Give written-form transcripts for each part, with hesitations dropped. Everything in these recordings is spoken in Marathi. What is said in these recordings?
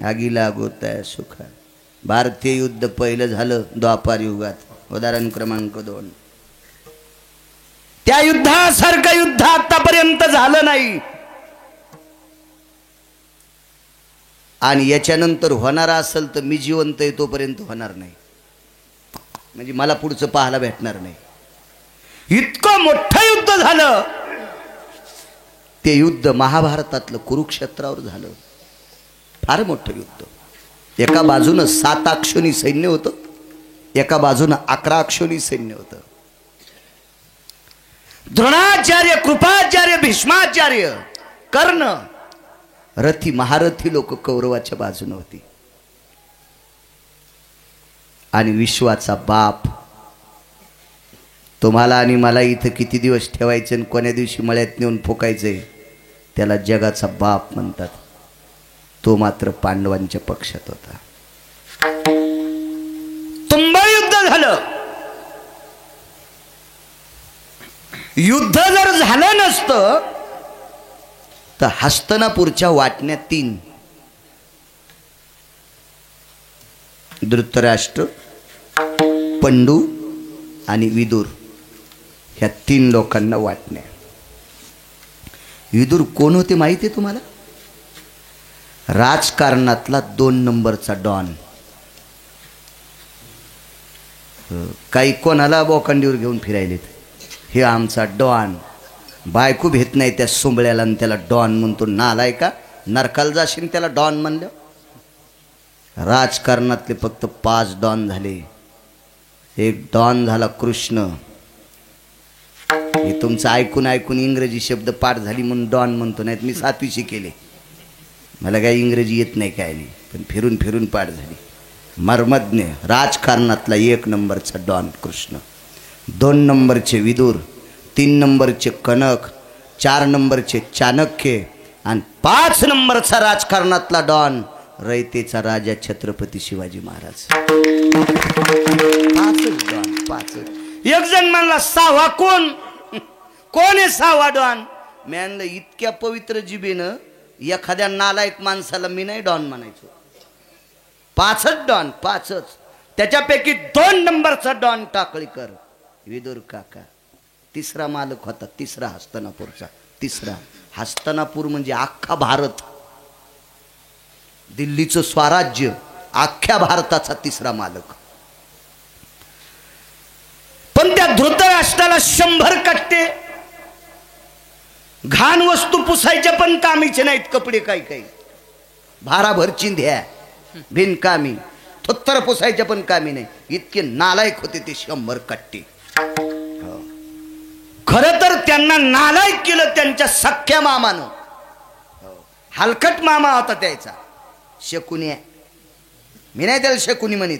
आगी लागोत आहे सुख. भारतीय युद्ध पहिलं झालं द्वापार युगात, उदाहरण क्रमांक 2. त्या युद्धासारखं युद्ध आतापर्यंत झालं नाही आणि याच्यानंतर होणार असेल तर मी जिवंत आहे तोपर्यंत होणार नाही, म्हणजे मला पुढचं पाहायला भेटणार नाही. इतकं मोठं युद्ध झालं. ते युद्ध महाभारतातलं कुरुक्षेत्रावर झालं. फार मोठं युद्ध. एका बाजूनं 7 अक्षोनी सैन्य होतं, एका बाजूनं 11 अक्षोनी सैन्य होतं. द्रोणाचार्य, कृपाचार्य, भीष्माचार्य, कर्ण, रथी महारथी लोक कौरवाच्या बाजूने होती. आणि विश्वाचा बाप तुम्हाला आणि मला इथं किती दिवस ठेवायचे आणि कोण्या दिवशी मळ्यात नेऊन फुकायचे, त्याला जगाचा बाप म्हणतात. तो मात्र पांडवांच्या पक्षात होता. तुंबळ युद्ध झालं. युद्ध जर झालं नसतं तर हस्तिनापूरच्या वाटण्या 3, धृतराष्ट्र, पंडू आणि विदुर, ह्या 3 लोकांना वाटण्या. विदुर कोण होते माहिती आहे तुम्हाला? राजकारणातला 2 नंबरचा डॉन. काही कोणाला बोकांडीवर घेऊन फिरायलेत, हे आमचा डॉन. बायको भेट नाही त्या सोंबळ्याला आणि त्याला डॉन म्हणतो. नालाय का, नरकाला जाशील त्याला डॉन म्हणलं. राजकारणातले फक्त 5 डॉन झाले. एक डॉन झाला कृष्ण. हे तुमचं ऐकून ऐकून इंग्रजी शब्द पाठ झाली म्हणून डॉन म्हणतो, नाहीत मी 7वी शिकेले, मला काही इंग्रजी येत नाही काय नाही, पण फिरून फिरून पाठ झाली. मर्मज्ञ, राजकारणातला 1 नंबरचा डॉन कृष्ण, 2 नंबरचे विदुर, 3 नंबरचे कनक, 4 नंबरचे चाणक्य आणि 5 नंबरचा राजकारणातला डॉन रयतेचा राजा छत्रपती शिवाजी महाराज. 5 डॉन, 5. एक जण म्हणला 6वा कोण? कोण आहे 6वा डॉन? मी म्हणलं इतक्या पवित्र जिभेनं एखाद्या नालायक माणसाला मी नाही डॉन म्हणायचो. 5च डॉन, 5च. त्याच्यापैकी 2 नंबरचा डॉन टाकळीकर, विदुर काका. 3रा मालक होता, 3रा हस्तिनापूरचा. 3रा हस्तिनापूर म्हणजे अख्खा भारत, दिल्लीचं स्वराज्य, अख्ख्या भारताचा 3रा मालक. पण त्या धृतराष्ट्राला 100 कट्टे घाण वस्तू पुसायच्या पण कामीचे नाहीत. कपडे काही काही भाराभर चिंध्या बिनकामी, थोत्तर पुसायच्या पण कामी नाही. इतके नालायक होते ते 100 कट्टे. खरं तर त्यांना नालायक केलं त्यांच्या सख्या मामानं. हलकट मामा होता त्याचा, शकुन्या. मी नाही त्याला शकुनी म्हणित.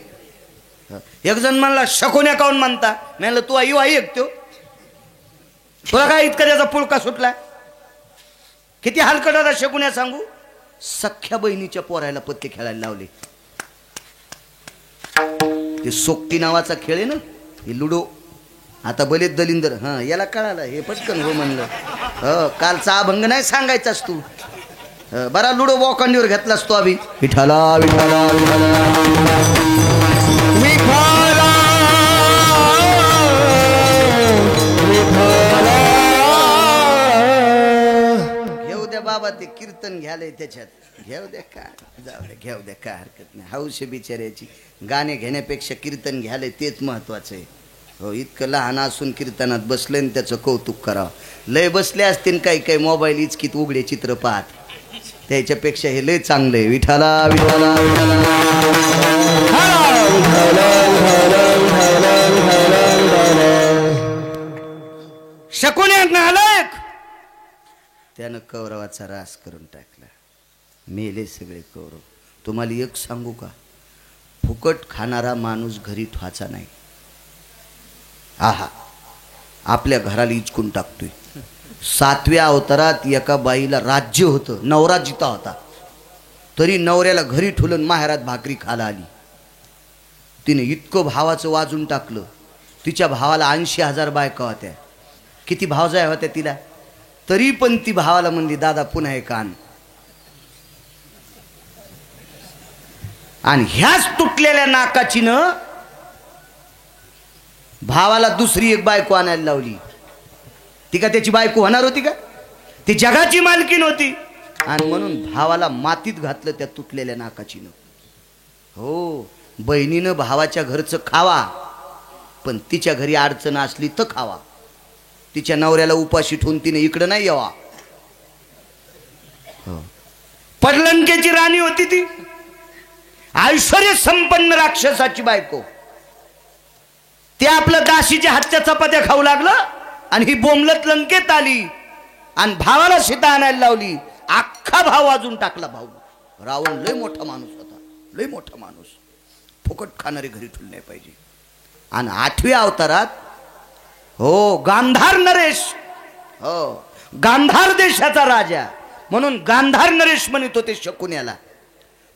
एक जण म्हणला शकुन्या काऊन म्हणता? म्हणलं तू आई आई ऐकतो, तुला काय इतका त्याचा पुळका सुटला? किती हलकट होता शकुन्या सांगू. सख्या बहिणीच्या पोरायला पत्ते खेळायला लावले. ते सोक्ती नावाचा खेळ आहे ना, हे लुडो. आता बलेत दलिंदर, हां याला कळालं, हे पटकन हो म्हणलं. कालचा अभंग नाही सांगायचास तू. बरा लुडो बोकांडीवर घेतलास तो. अभि विठाला विठाला घेऊ द्या बाबा, ते कीर्तन घ्यायला त्याच्यात. घेऊ द्या का, जाऊ द्या, घेऊ द्या, काय हरकत नाही. हौस बिचाऱ्याची. गाणे घेण्यापेक्षा कीर्तन घ्यायला तेच महत्वाचं आहे. हो, इतकं लहान असून कीर्तनात बसले आणि त्याचं कौतुक करावं. लय बसले असतील काही काही मोबाईल इचकीत उघडे चित्र पाहत, त्याच्यापेक्षा हे लय चांगलं आहे. विठाला विठाला शकुन्या नालायक, त्यानं कौरवाचा रास करून टाकला. मेले सगळे कौरव. तुम्हाला एक सांगू का, फुकट खाणारा माणूस घरी ठेवायचा नाही. आहा, आपल्या घराला इचकून टाकतोय. 7व्या अवतारात एका बाईला राज्य होतं, नवरा जिता होता, तरी नवऱ्याला घरी ठेवून माहेरात भाकरी खायला आली. तिने इतकं भावाचं वाजून टाकलं. तिच्या भावाला 80,000 बायका होत्या. किती भावजाया होत्या तिला, तरी पण ती भावाला म्हणली दादा पुन्हा हे कान. आणि ह्याच तुटलेल्या नाकाचीनं भावाला दुसरी एक बायको आणायला लावली. ती का त्याची बायको होणार होती का? ती जगाची मालकीण होती. आणि म्हणून भावाला मातीत घातलं त्या तुटलेल्या नाकाचीनं. हो, बहिणीनं भावाच्या घरचं खावा, पण तिच्या घरी अडचण असली तर खावा. तिच्या नवऱ्याला उपाशी ठेवून तिने इकडं नाही यावा. पडलंकेची राणी होती ती, ऐश्वर्य संपन्न राक्षसाची बायको. ते आपलं दाशीच्या हातच्या चपात्या खाऊ लागलं आणि ही बोंबलत लंकेत आली आणि भावाला सीता आणायला लावली. अख्खा भाव वाजून टाकला. भाऊ रावण लय मोठा माणूस होता, लय मोठा माणूस. फुकट खाणारे घरी ठेवले नाही पाहिजे. आणि 8व्या अवतारात हो गांधार नरेश, हो गांधार देशाचा राजा म्हणून गांधार नरेश म्हणत होते शकुन्याला.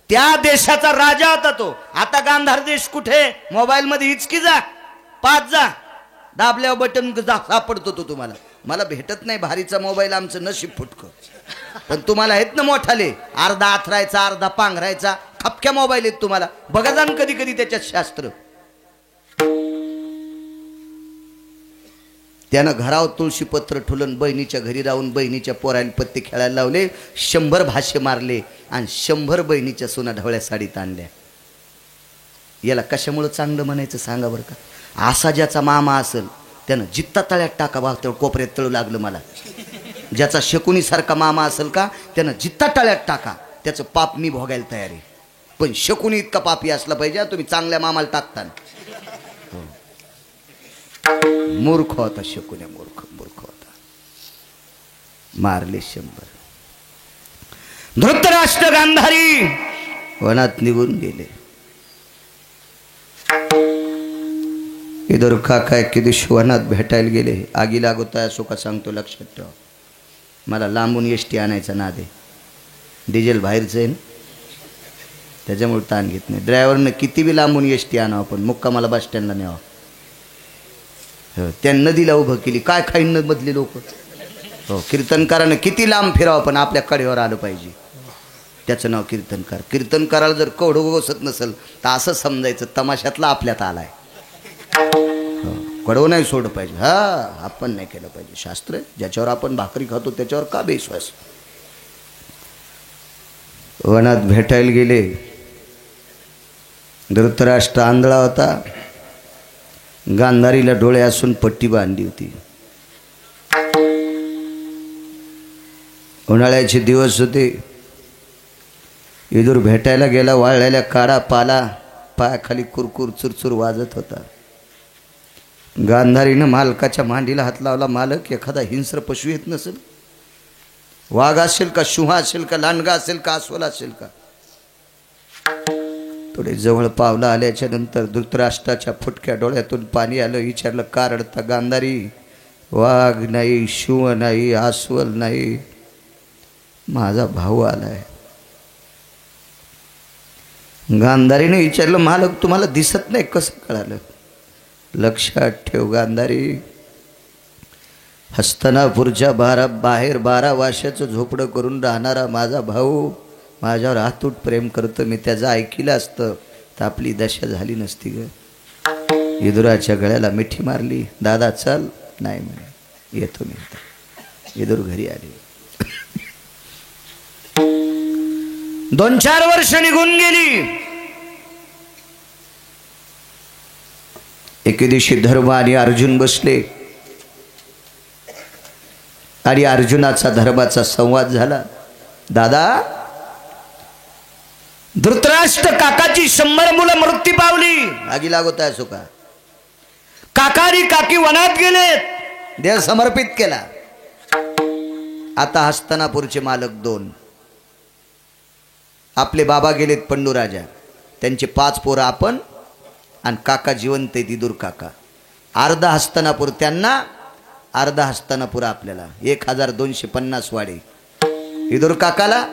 त्या देशाचा राजा होता तो. आता गांधार देश कुठे? मोबाईल मध्ये हिचकी जा, पाच जा, दाबल्यावर बटन सापडतो तो तुम्हाला. मला भेटत नाही भारीचा मोबाईल, आमचं नशीब फुटकं. पण तुम्हाला आहेत ना मोठाले, अर्धा आथरायचा अर्धा पांघरायचा खपक्या मोबाईल आहेत तुम्हाला. बघा जाण कधी कधी त्याच्यात शास्त्र. त्यानं घरावर तुळशीपत्र ठुलन बहिणीच्या घरी राहून बहिणीच्या पोराला पत्ते खेळायला लावले. 100 भाषे मारले आणि 100 बहिणीच्या सोना ढवळ्या साडीत आणल्या. याला कशामुळं चांगलं म्हणायचं सांगा बरं का? असा ज्याचा मामा असेल त्यानं जित्ता तळ्यात टाका. भाव तेवढं कोपऱ्यात तळू लागलं मला. ज्याचा शकुनीसारखा मामा असेल का त्यानं जित्ता तळ्यात टाका. त्याचं पाप मी भोगायला तयार आहे. पण शकुनी इतका पापी असला पाहिजे तुम्ही चांगल्या मामाला टाकता. मूर्ख होता शकुन्या, मूर्ख होता. मारले 100. धृतराष्ट्र गांधारी वनात निघून गेले. इधर काका एके दिवशी वनात भेटायला गेले. आगी लागत आहे असो का सांगतो, लक्षात ठेवा. मला लांबून एसटी आणायचा नाद आहे. डिझेल बाहेरचं आहे ना, त्याच्यामुळे ताण घेत नाही. ड्रायव्हरनं किती बी लांबून एसटी आणावं पण मुक्कामाला बस स्टँडला न्यावं. त्या नदीला उभं केली. काय खाईन मधली लोक. हो, कीर्तनकारानं किती लांब फिरावं पण आपल्या कडेवर आलं पाहिजे. त्याचं नाव कीर्तनकार. कीर्तनकाराला जर कवडं बसत नसेल तर असं समजायचं तमाशातला आपल्यात आलाय. कडवं नाही सोडलं पाहिजे. हा, आपण नाही केलं पाहिजे. शास्त्र ज्याच्यावर आपण भाकरी खातो त्याच्यावर का बेविश्वास. वनात भेटायला गेले. धृतराष्ट्र आंधळा होता. गांधारीला डोळे असून पट्टी बांधली होती. उन्हाळ्याचे दिवस होते. इदूर भेटायला गेला. वाळलेल्या काडा पाला पायाखाली कुरकुर चुरचुर वाजत होता. गांधारीनं मालकाच्या मांडीला हात लावला. मालक, एखादा हिंस्र पशु येत नसेल? वाघ असेल का, शुहा असेल का, लांडगा असेल का, अस्वल असेल का? थोडे जवळ पावलं आल्याच्या नंतर धृतराष्ट्राच्या फुटक्या डोळ्यातून पाणी आलं. विचारलं, का रडता? गांधारी, वाघ नाही, शुह नाही, अस्वल नाही, माझा भाऊ आलाय. गांधारीने विचारलं, मालक तुम्हाला दिसत नाही कसं कळालं? लक्षात ठेव गांधारी, हस्तिनापूरच्या बाहेर 12 वर्षाचं झोपडं करून राहणारा माझा भाऊ माझ्यावर अतूट प्रेम करतो. मी त्याचं ऐकिलं असतं तर आपली दशा झाली नसती ग. इदुराच्या गळ्याला मिठी मारली. दादा चल. नाही म्हणे, येतो मी. इदूर घरी आली. 2-4 वर्ष निघून गेली. एके दिवशी धर्म आणि अर्जुन बसले आणि अर्जुनाचा धर्माचा संवाद झाला. दादा, धृतराष्ट्र काकाची 100 मुलं मृत्यू पावली. आगी लागत आहे असो का? काकानी काकी वनात गेलेत. देह समर्पित केला. आता हस्तिनापूरचे मालक 2. आपले बाबा गेलेत पंडूराजा. त्यांचे 5 पोरं आपण आणि काका जिवंत आहेत. इदूर काका. अर्धा हस्तिनापूर त्यांना, अर्धा हस्तिनापूर आपल्याला. 1250 वाडे. इदूर काकाला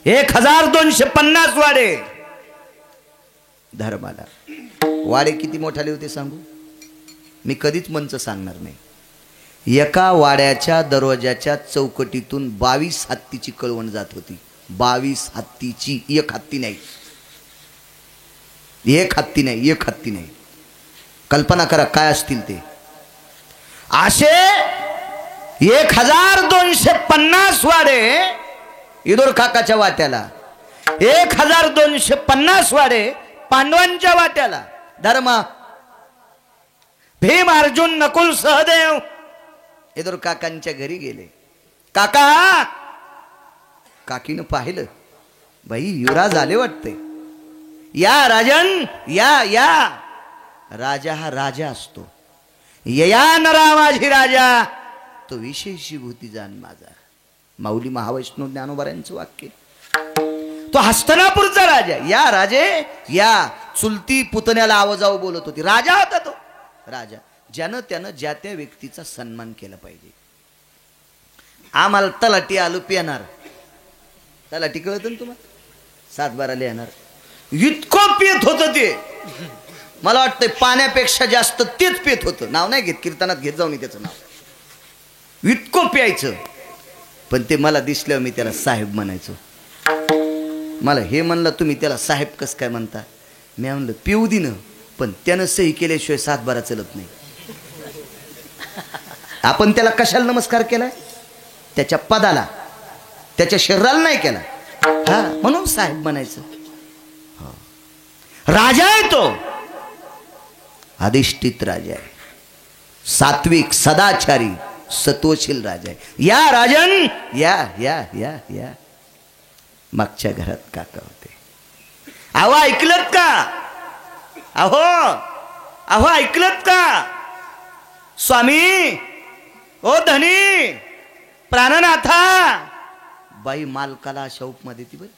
1250 वाडे. धर्माला वाडे किती मोठाले होते सांगू? मी कधीच मंच सांगणार नाही. एका वाड्याच्या दरवाजाच्या चौकटीतून 22 हत्तीची कळवण जात होती. 22 हत्तीची. एक हत्ती नाही. एक हत्ती नाही, एक हत्ती नाही. कल्पना करा काय असतील ते. असे 1250 वाडे इदोर काकाच्या वाट्याला, 1250 वाडे पांडवांच्या वाट्याला. धर्म भीम अर्जुन नकुल सहदेव इदोर काकांच्या घरी गेले. काका, काकीनं पाहिलं, बाई युवराज आले वाटते. या राजन, या या. राजा हा राजा असतो. या नरा माझी राजा, तो विशेषी भूती जाण माझा. माऊली महावैष्णव ज्ञानोबाऱ्यांचं वाक्य. तो हस्तनापूरचा राजा. या राजे या. चुलती पुतण्याला आवाजाव बोलत होती. राजा होता तो राजा. ज्यानं त्यानं ज्या त्या व्यक्तीचा सन्मान केला पाहिजे. आम्हाला तलाठी आलो पिणार. तलाठी कळत ना तुम्हाला, 7-12 लिहिणार. इतकं पेत होतं ते. मला वाटतंय पाण्यापेक्षा जास्त तेच पेत होतं. नाव नाही घेत, कीर्तनात घेत जाऊन त्याचं नाव. इतकं प्यायचं. पण ते मला दिसल्यावर मी त्याला साहेब म्हणायचो. मला हे म्हणलं तुम्ही त्याला साहेब कस काय म्हणता. मी म्हणलं पिऊ दिनं, पण त्यानं सही केल्याशिवाय 7-12 चलत नाही. आपण त्याला कशाला नमस्कार केलाय? त्याच्या पदाला, त्याच्या शरीराला नाही केला. हा, म्हणून साहेब म्हणायचं. राजा आहे तो, अधिष्ठित राजा आहे. सात्विक, सदाचारी, सत्वशील राजा आहे. या राजन या या या या. मागच्या घरात काका होते. अहो ऐकलत का? अहो अहो ऐकलत का? स्वामी, ओ धनी, प्राणनाथा. बाई मालकाला शौक मध्ये ती बाई.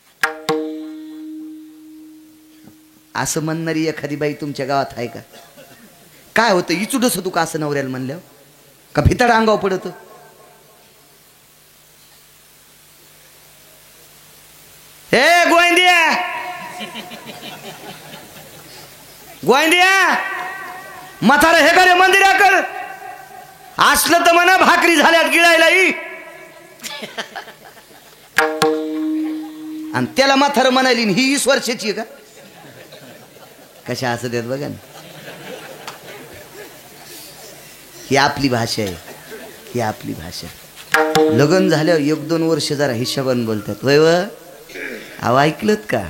असं म्हणणारी एखादी बाई तुमच्या गावात आहे का? काय होतं, इचुडस होतो का असं नवऱ्याला म्हणल्यावर? का भिताड अंगाव पडत? हे गोविंदिया, गोविंदिया, म्हातारा हे करे मंदिराकड. असलं तर म्हणा भाकरी झाल्यात गिळायला. आणि त्याला म्हातारं म्हणाली. ही 20 वर्षाची आहे का? कशा असं देत बघा ना. ही आपली भाषा आहे, ही आपली भाषा. लग्न झाल्यावर 1-2 वर्ष जरा हिशोबाने बोलतात. वय व अहो ऐकलत का?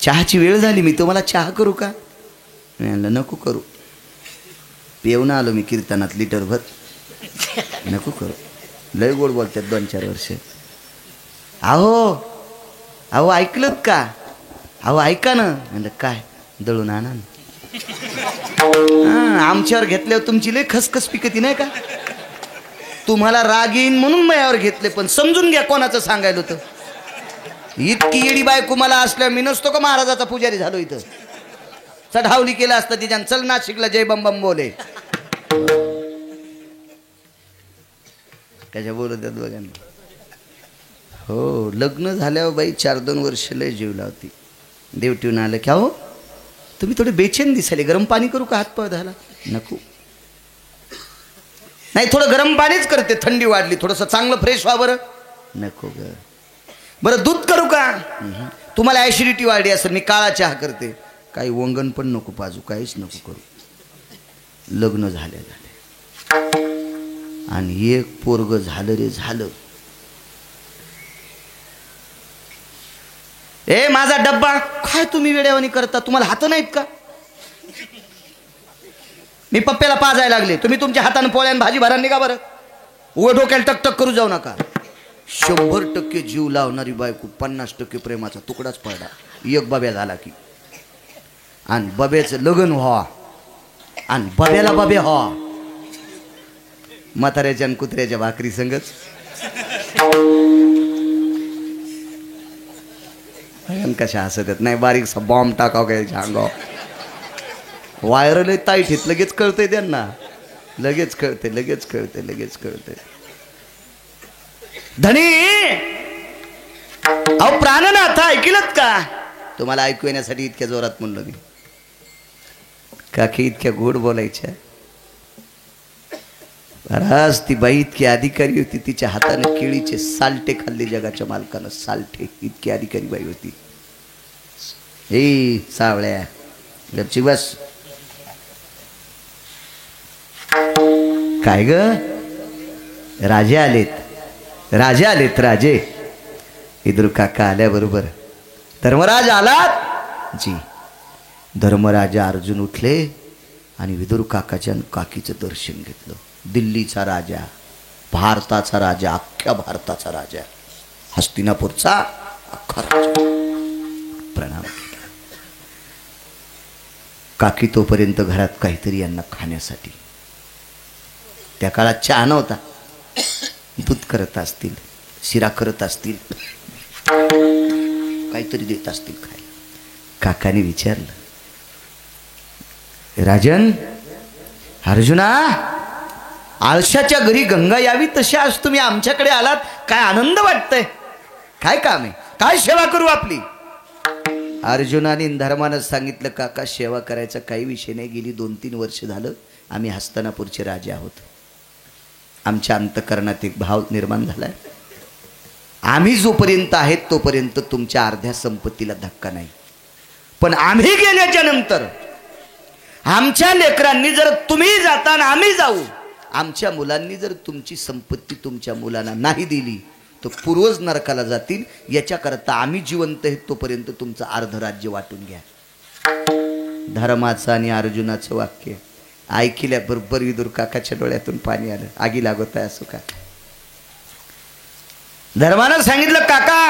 चहाची वेळ झाली, मी तुम्हाला चहा करू का? मी म्हणलं नको करू. पेऊन आलो मी कीर्तनात लिटरभर. नको करू. लय गोड बोलतात 2-4 वर्ष. अहो अहो ऐकलत का? अहो ऐका ना. म्हणलं काय? दळून आणा. आमच्यावर घेतल्यावर तुमची लय खसखस पिकती नाही का? तुम्हाला राग येईन म्हणून माझ्यावर घेतले, पण समजून घ्या कोणाचं सांगायला होतं. इतकी येडी बायको मला असल्यावर मी नसतो का महाराजाचा पुजारी झालो इथं. चढावली केलं असतं तिच्यानं. चल नाशिकला जय बम बम बोले. कशा बोलत आहेत बघा. हो, लग्न झाल्यावर बाई 4-2 वर्ष लय जीव लावती. देवटीहून आलं की हो तुम्ही थोडे बेचैन दिसाले, गरम पाणी करू का हातपाय धुवायला? नको. नाही, थोडं गरम पाणीच करते, थंडी वाढली, थोडंसं चांगलं फ्रेश व्हा बरं. नको ग. बरं दूध करू का? तुम्हाला ॲसिडिटी वाढली असेल, मी काळा चहा करते. काही वंगण पण नको पाजू, काहीच नको करू. लग्न झाले आणि एक पोरग झालं रे झालं. ए माझा डब्बा काय तुम्ही वेड्यावानी करता? तुम्हाला हात नाहीत का? मी पप्प्याला पाजायला लागले, तुम्ही तुमच्या हाताने पोळ्यान भाजी भरा निघा बरं. उघड डोक्याला टकटक करू जाऊ नका. 100% जीव लावणारी बायको 50% प्रेमाचा तुकडाच पडला. एक बब्या झाला की. आणि बब्याचं लग्न व्हा आणि बब्याला बब्या व्हा. म्हाताऱ्याच्या आणि कुत्र्याच्या भाकरी संगच. कशा हसत नाही. बारीकसा बॉम्ब टाकाव काय अंगाव. व्हायरल ताईठीत लगेच कळतंय त्यांना. लगेच कळते, लगेच कळते, लगेच कळते. धनी अहो प्राणनाथ ऐकलत का? तुम्हाला ऐकू येण्यासाठी इतक्या जोरात म्हणलो मी. काकी इतक्या गोड बोलायच्या. बराच ती बाई इतकी अधिकारी होती, तिच्या हाताने केळीचे साल्टे खाल्ले जगाच्या मालकानं. साल्टे, इतकी अधिकारी बाई होती. ए सावळ्या गपची बस. काय ग, राजे आलेत, राजे आलेत, राजे. विदुर काका आल्याबरोबर धर्मराज आलात जी. धर्मराजा अर्जुन उठले आणि विदुर काकाच्या काकीचं दर्शन घेतलं. दिल्लीचा राजा, भारताचा राजा, अख्ख्या भारताचा राजा, हस्तिनापूरचा अख्खा राजा प्रणाम केला. काकी तोपर्यंत घरात काहीतरी यांना खाण्यासाठी, त्या काळात चहा नव्हता, दूध करत असतील, शिरा करत असतील, काहीतरी देत असतील खायला. काकाने विचारलं, राजन, अर्जुना, आळशाच्या घरी गंगा यावी तशी आज तुम्ही आमच्याकडे आलात, काय आनंद वाटतंय, काय काम आहे, काय सेवा करू आपली. अर्जुनाने धर्मानं सांगितलं, काका सेवा करायचा काही विषय नाही, गेली 2-3 वर्ष झालं आम्ही हस्तिनापूरचे राजे आहोत. आमच्या अंतःकरणात एक भाव निर्माण झालाय, आम्ही जोपर्यंत आहेत तोपर्यंत तुमच्या अर्ध्या संपत्तीला धक्का नाही, पण आम्ही गेल्याच्या नंतर आमच्या लेकरांनी जर तुम्ही जाता आणि आम्ही जाऊ, आमच्या मुलांनी जर तुमची संपत्ती तुमच्या मुलांना नाही दिली तर पूर्वज नरकाला जातील. याच्याकरता आम्ही जिवंत आहेत तोपर्यंत तुमचं अर्ध राज्य वाटून घ्या. धर्माचं आणि अर्जुनाचं वाक्य ऐकल्याबरोबर विदुर काकाच्या डोळ्यातून पाणी आलं. आगी लागत आहे असो का. धर्मानं सांगितलं, काका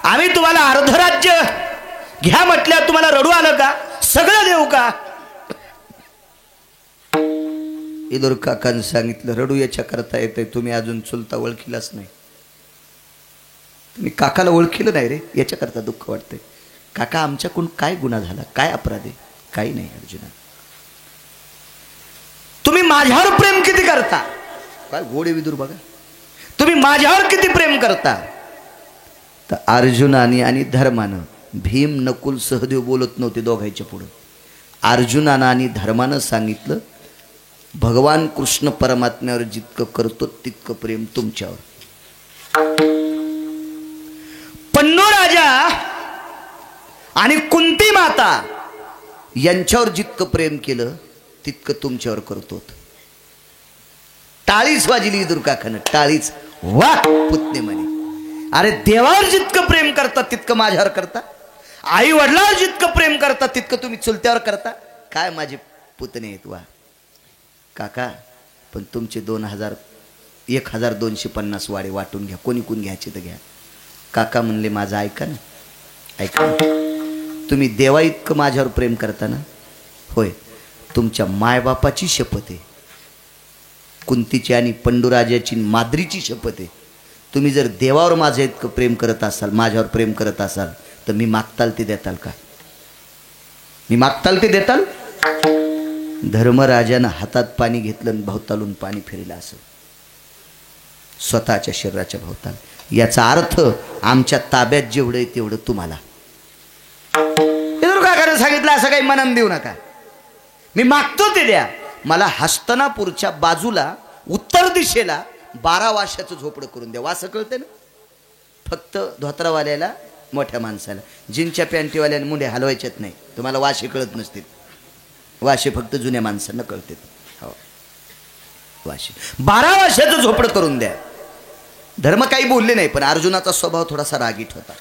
आम्ही तुम्हाला अर्ध राज्य घ्या म्हटल्या, तुम्हाला रडू आलं का, सगळं देऊ का. विदुर काकानं सांगितलं, रडू याच्या करता येतंय, तुम्ही अजून चुलता ओळखीलाच नाही, तुम्ही काकाला ओळखीलं नाही रे, याच्या करता दुःख वाटतंय. काका आमच्याकडून काय गुन्हा झाला, काय अपराध आहे, काही नाही. अर्जुना, तुम्ही माझ्यावर प्रेम किती करता, काय गोडे विदुर बघा, तुम्ही माझ्यावर किती प्रेम करता. तर अर्जुनाने आणि धर्मानं, भीम नकुल सहदेव बोलत नव्हते दोघांच्या पुढं, अर्जुनानं आणि धर्मानं सांगितलं, भगवान कृष्ण परमात्म्यावर जितकं करतो तितकं प्रेम तुमच्यावर. पन्नू राजा आणि कुंती माता यांच्यावर जितकं प्रेम केलं तितकं तुमच्यावर करतो. टाळीच वाजली विदुर काकानं, टाळीच. वा पुतणे म्हणे, अरे देवावर जितकं प्रेम करता तितकं माझ्यावर करता, आई वडिलावर जितकं प्रेम करता तितकं तुम्ही चुलत्यावर करता. काय माझे पुतणे आहेत. वा काका, पण तुमचे 1250 वाडे वाटून घ्या, कोणी कोण घ्यायचे तर घ्या. काका म्हणले, माझं ऐका ना, ऐका, तुम्ही देवा इतकं माझ्यावर प्रेम करता ना. होय, तुमच्या मायबापाची शपथ आहे, कुंतीची आणि पंडूराजाची माद्रीची शपथ आहे, तुम्ही जर देवावर माझं इतकं प्रेम करत असाल, माझ्यावर प्रेम करत असाल, तर मी मागताल ते देताल का, मी मागताल ते देताल. धर्मराजानं हातात पाणी घेतलं आणि भोवतालून पाणी फिरलं असं स्वतःच्या शरीराच्या भोवताल. याचा अर्थ आमच्या ताब्यात जेवढं आहे तेवढं तुम्हाला. काकाने सांगितलं, असं काही मनान देऊ नका, मी मागतो ते द्या. मला हस्तिनापूरच्या बाजूला उत्तर दिशेला 12 वाशाचं झोपडं करून द्या. वासं कळते ना, फक्त धोत्रावाल्याला, मोठ्या माणसाला, जीनच्या पॅन्टीवाल्याने मुंडे हलवायच्यात नाही. तुम्हाला वाशे कळत नसतील, वाशे फक्त जुन्या माणसांना कळते. हो, वाशे 12 वाशाचं झोपडं करून द्या. धर्म काही बोलले नाही, पण अर्जुनाचा स्वभाव थोडासा रागीट होता,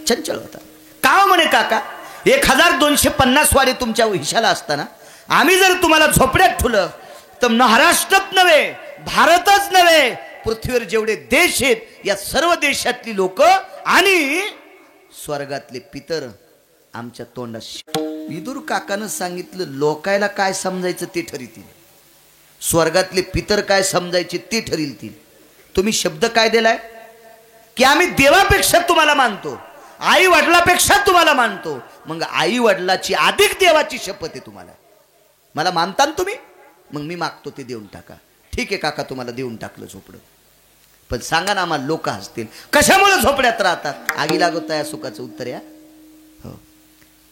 चंचल होता. का म्हणे, काका 1250 वाडे तुमच्या हिशाला असताना आम्ही जर तुम्हाला झोपड्यात ठेवलं तर महाराष्ट्रात नव्हे, भारतच नव्हे, पृथ्वीवर जेवढे देश आहेत या सर्व देशातली लोक आणि स्वर्गातले पितर आमच्या तोंडात. विदुर काकानं सांगितलं, लोकायला काय समजायचं ते ठरतील, स्वर्गातले पितर काय समजायचे ते ठरतील. तुम्ही शब्द काय दिलाय की आम्ही देवापेक्षा तुम्हाला मानतो, आई वडिलापेक्षा तुम्हाला मानतो. मग आई वडिलाची अधिक देवाची शपथ आहे तुम्हाला. मला मानता ना तुम्ही, मग मी मागतो ते देऊन टाका. ठीक आहे काका, तुम्हाला देऊन टाकलं झोपडं, पण सांगा ना आम्हाला लोक हसतील, कशामुळे झोपड्यात राहतात. आगी लागत आहे सुखाचं उत्तर या. हो,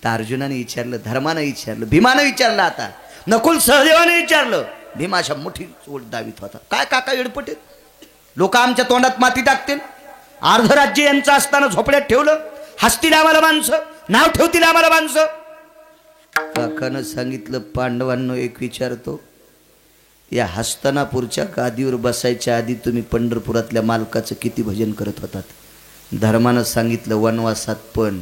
तर अर्जुनाने विचारलं, धर्मानं विचारलं, भीमानं विचारलं, आता नकुल सहदेवाने विचारलं. भीमाशा मोठी चोट दावीत होता. काय काका येडपटे, लोक आमच्या तोंडात माती टाकतील, अर्ध राज्य यांचं असताना झोपड्यात ठेवलं, हसतील आम्हाला माणसं, नाव ठेवतील आम्हाला माणसं. काकानं सांगितलं, पांडवांनो एक विचारतो, या हस्तिनापूरच्या गादीवर बसायच्या आधी तुम्ही पंढरपुरातल्या मालकाचं किती भजन करत होतात? धर्मानं सांगितलं, वनवासात पण.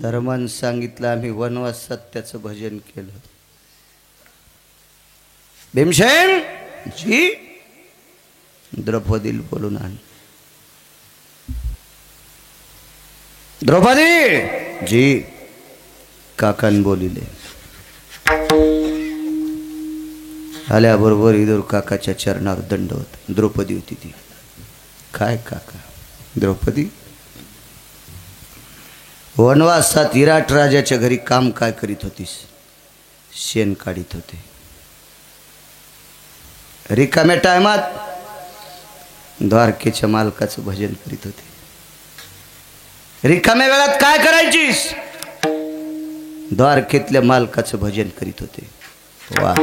धर्मानं सांगितलं, आम्ही वनवासात त्याचं भजन केलं. भीमसेन जी द्रौपदीला बोलून आण. द्रौपदी जी काकान बोलिले. आल्याबरोबर इदूर काकाच्या चरणावर दंडवत. द्रौपदी होती ती. काय काका? द्रौपदी, वनवासात विराट राजाच्या घरी काम काय करीत होतीस? शेण काढीत होते. रिकाम्या टायमात द्वारकेच्या मालकाचं भजन करीत होते. रिकाम्या वेळात काय करायचीस? द्वारकेतल्या मालकाचं भजन करीत होते. वा,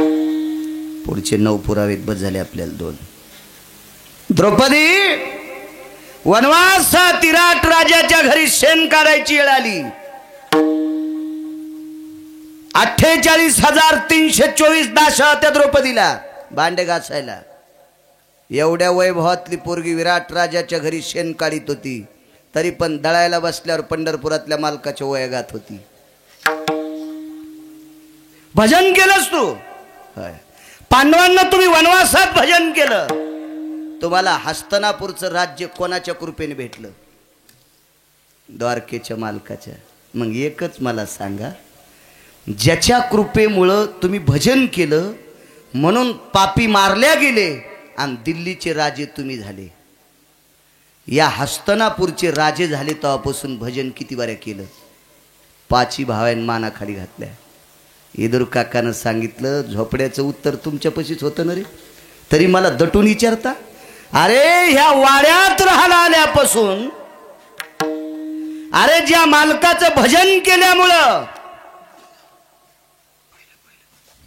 पुढचे 9 पुरावे बस झाले आपल्याला 2. द्रौपदी, वनवासात विराट राजाच्या घरी शेण काढायची वेळ आली. 48,324 दाशा त्या द्रौपदीला भांडे घासायला. एवढ्या वैभवातली पोरगी विराट राजाच्या घरी शेण काढीत होती, तरी पण दळायला बसल्यावर पंढरपुरातल्या मालकाच्या वयागात होती. भजन केलंस तू. पांडवांना तुम्ही वनवासात भजन केलं. तुम्हाला हस्तिनापूरचं राज्य कोणाच्या कृपेने भेटलं? द्वारकेच्या मालकाच्या. मग एकच मला सांगा, ज्याच्या कृपेमुळं तुम्ही भजन केलं म्हणून पापी मारल्या गेले आणि दिल्लीचे राजे तुम्ही झाले. या हस्तिनापूरचे राजे झाले तेव्हापासून भजन किती बऱ्या केलं. 5 भावांनी मानाखाली घातल्या. इदूर काकानं सांगितलं, झोपड्याचं उत्तर तुमच्यापाशीच होतं ना रे, तरी मला दटून विचारता? अरे ह्या वाड्यात राहायला आल्यापासून, अरे ज्या मालकाचं भजन केल्यामुळं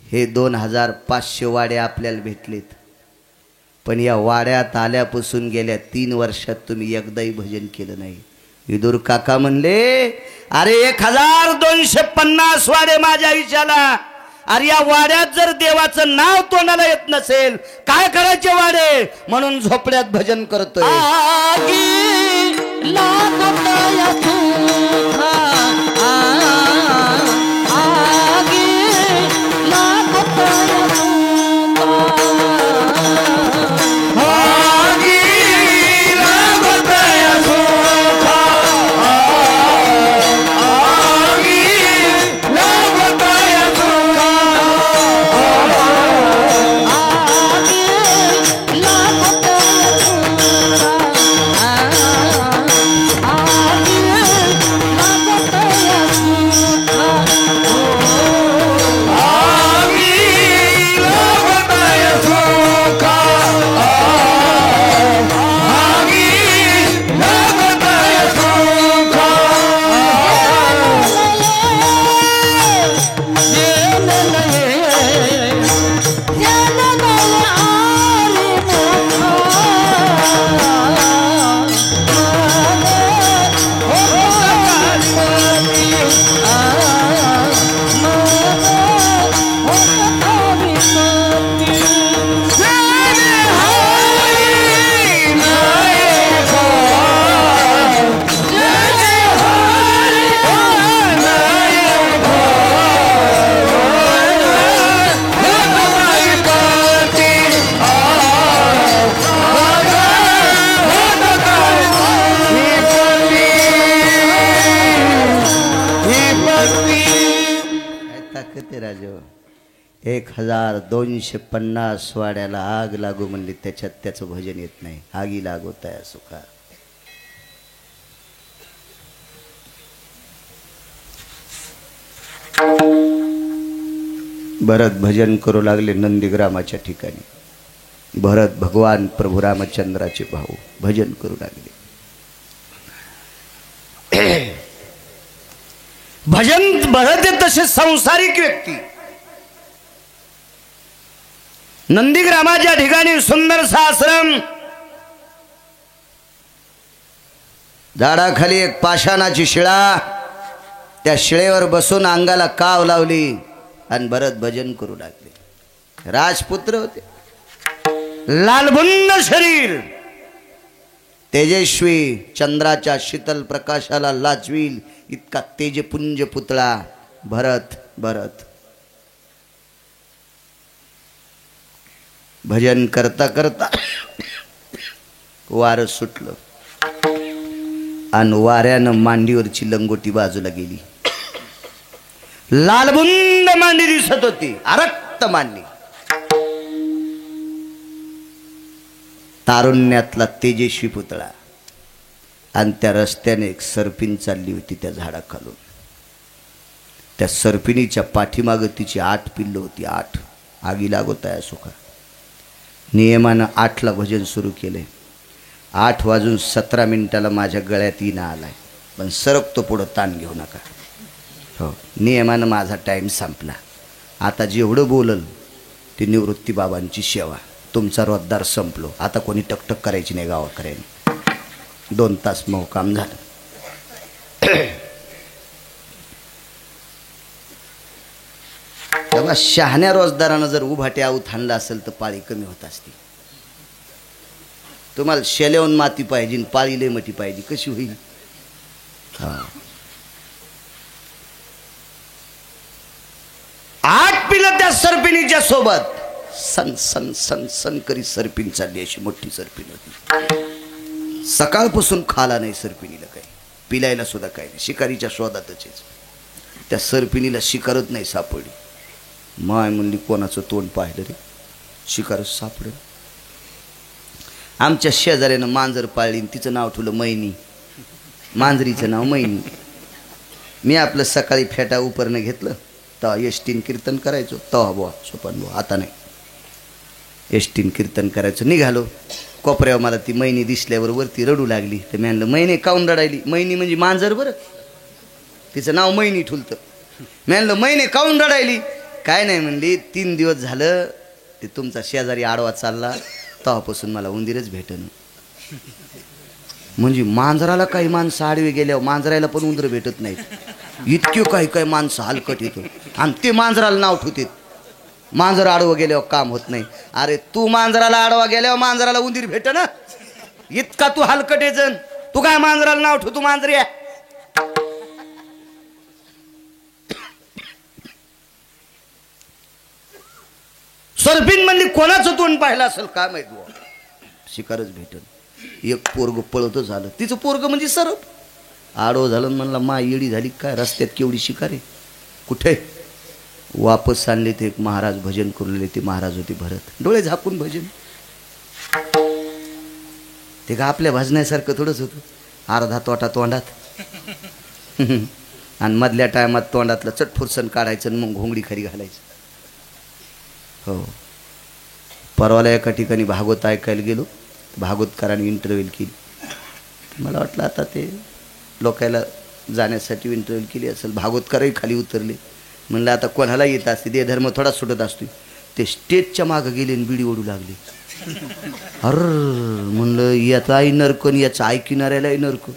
हे 2500 वाडे आपल्याला भेटलेत. पण या वाड्यात आल्यापासून गेल्या 3 वर्षात तुम्ही एकदाही भजन केलं नाही. विदुर काका म्हणले, अरे 1250 वाडे माझ्या आयुष्याला. अरे या वाड्यात जर देवाचं नाव तोंडाला येत नसेल, काय करायचे वाडे? म्हणून झोपड्यात भजन करतोय. 1250 वाड्याला आग लागू म्हणली, त्याच्यात त्याचं भजन येत नाही. आगी लागोताय सुखा. भरत भजन करू लागले नंदीग्रामाच्या ठिकाणी. भरत भगवान प्रभू रामचंद्राचे भाऊ भजन करू लागले. भजन भरत तसे संसारिक व्यक्ती. नंदीग्रामाच्या ठिकाणी सुंदरसा आश्रम, झाडाखाली एक पाषाणाची शिळा, त्या शिळेवर बसून अंगाला काव लावली आणि भरत भजन करू लागले. राजपुत्र होते, लालबुंद शरीर, तेजस्वी, चंद्राच्या शीतल प्रकाशाला लाजवील इतका तेजपुंज पुतळा भरत. भरत भजन करता करता वारं सुटलं आणि वाऱ्यानं मांडीवरची लंगोटी बाजूला गेली. लालबुंद मांडी दिसत होती, अरक्त मांडी. तारुण्यातला तेजस्वी पुतळा आणि त्या रस्त्याने एक सर्पिन चालली होती त्या झाडाखालून. त्या सर्पिणीच्या पाठीमागं तिची 8 पिल्लं होती. 8. आगी लागोताय सुखा. नियमानं 8ला भजन सुरू केले. 8:17 माझ्या गळ्यात येणं आलाय, पण सरकतो पुढं, ताण घेऊ नका. हो, नियमानं माझा टाईम संपला. आता जेवढं बोलल ती निवृत्ती बाबांची सेवा. तुमचा रोजदार संपलो. आता कोणी टकटक करायची नाही गावाकडे. 2 तास मग काम झालं. तेव्हा शहाण्या रोजदारानं जर उभाटे आऊत हाणला असेल तर पाळी कमी होत असते. तुम्हाला शेल्याहून माती पाहिजे, पाळी लय मोठी पाहिजे, कशी होईल? हा, 8 पिलं त्या सर्पिणीच्या सोबत. सन सन सन सन करी सर्पिन चालली. अशी मोठी सर्पिन होती. सकाळपासून खाला नाही सर्पिणीला काही, पिलायला सुद्धा काही नाही. शिकारीच्या शोधातच. त्या सर्पिणीला शिकारच नाही सापडली. माय म्हणली कोणाचं तोंड पाहिलं रे, शिकारच सापडलं. आमच्या शेजाऱ्यानं मांजर पाळली, तिचं नाव ठेवलं मैनी. मांजरीचं नाव मैनी. मी आपलं सकाळी फेटा उपरनं घेतलं, तेव्हा एसटीन कीर्तन करायचो. तेव्हा बुवा सोपान बुवा, आता नाही. एसटीन कीर्तन करायचं. निघालो कोपऱ्यावर, मला ती मैनी दिसल्यावर वरती रडू लागली. तर मी म्हणलं मैनी काऊन रडायली? मैनी म्हणजे मांजर बरं, तिचं नाव मैनी ठुलतं. मी म्हणलं मैनी काऊन रडायली? काय नाही म्हणली, 3 दिवस झालं ते तुमचा शेजारी आडवा चालला, तेव्हापासून मला उंदीरच भेटन. म्हणजे मांजराला काही माणसं आडवे गेल्यावर मांजरायला पण उंदर भेटत नाहीत. इतके काही काही माणसं हलकट येतो आणि ते मांजराला नाव ठेवतात. मांजर आडवं गेल्यावर काम होत नाही. अरे तू मांजराला आडवा गेल्यावर मांजराला उंदीर भेट ना, इतका तू हलकट येजन. तू काय मांजराला नाव ठेवतो? मांजरी आहे. सर्पिन म्हणली कोणाचं तोंड पाहिलं असेल काय माहित बुवा, शिकारच भेटन. एक पोरग पळत झालं, तिचं पोरग म्हणजे सरप. आडवं झालं म्हणला मा येडी झाली काय, रस्त्यात केवढी शिकार आहे. कुठे वापस आणले ते एक महाराज भजन करूले. ते महाराज होते भरत. डोळे झाकून भजन. ते का आपल्या भजण्यासारखं थोडंच होतं. अर्धा तोटा तोंडात आणि मधल्या टायमात तोंडातलं चटफुरसन काढायचं आणि मग घोंगडी खरी घालायचं. हो, परवाला एका ठिकाणी भागवत ऐकायला गेलो. भागवतकारांनी इंटरव्ह्यू केली. मला वाटलं आता ते लोकायला जाण्यासाठी इंटरव्ह्यू केली असेल. भागवतकारही खाली उतरले. म्हणलं आता कोणाला येत असते, ते धर्म थोडा सुटत असतो. ते स्टेजच्या मागं गेले आणि बिडी ओढू लागले. अर म्हणलं याचा आई नरक आणि याचा ऐकणाऱ्यालाही नरक.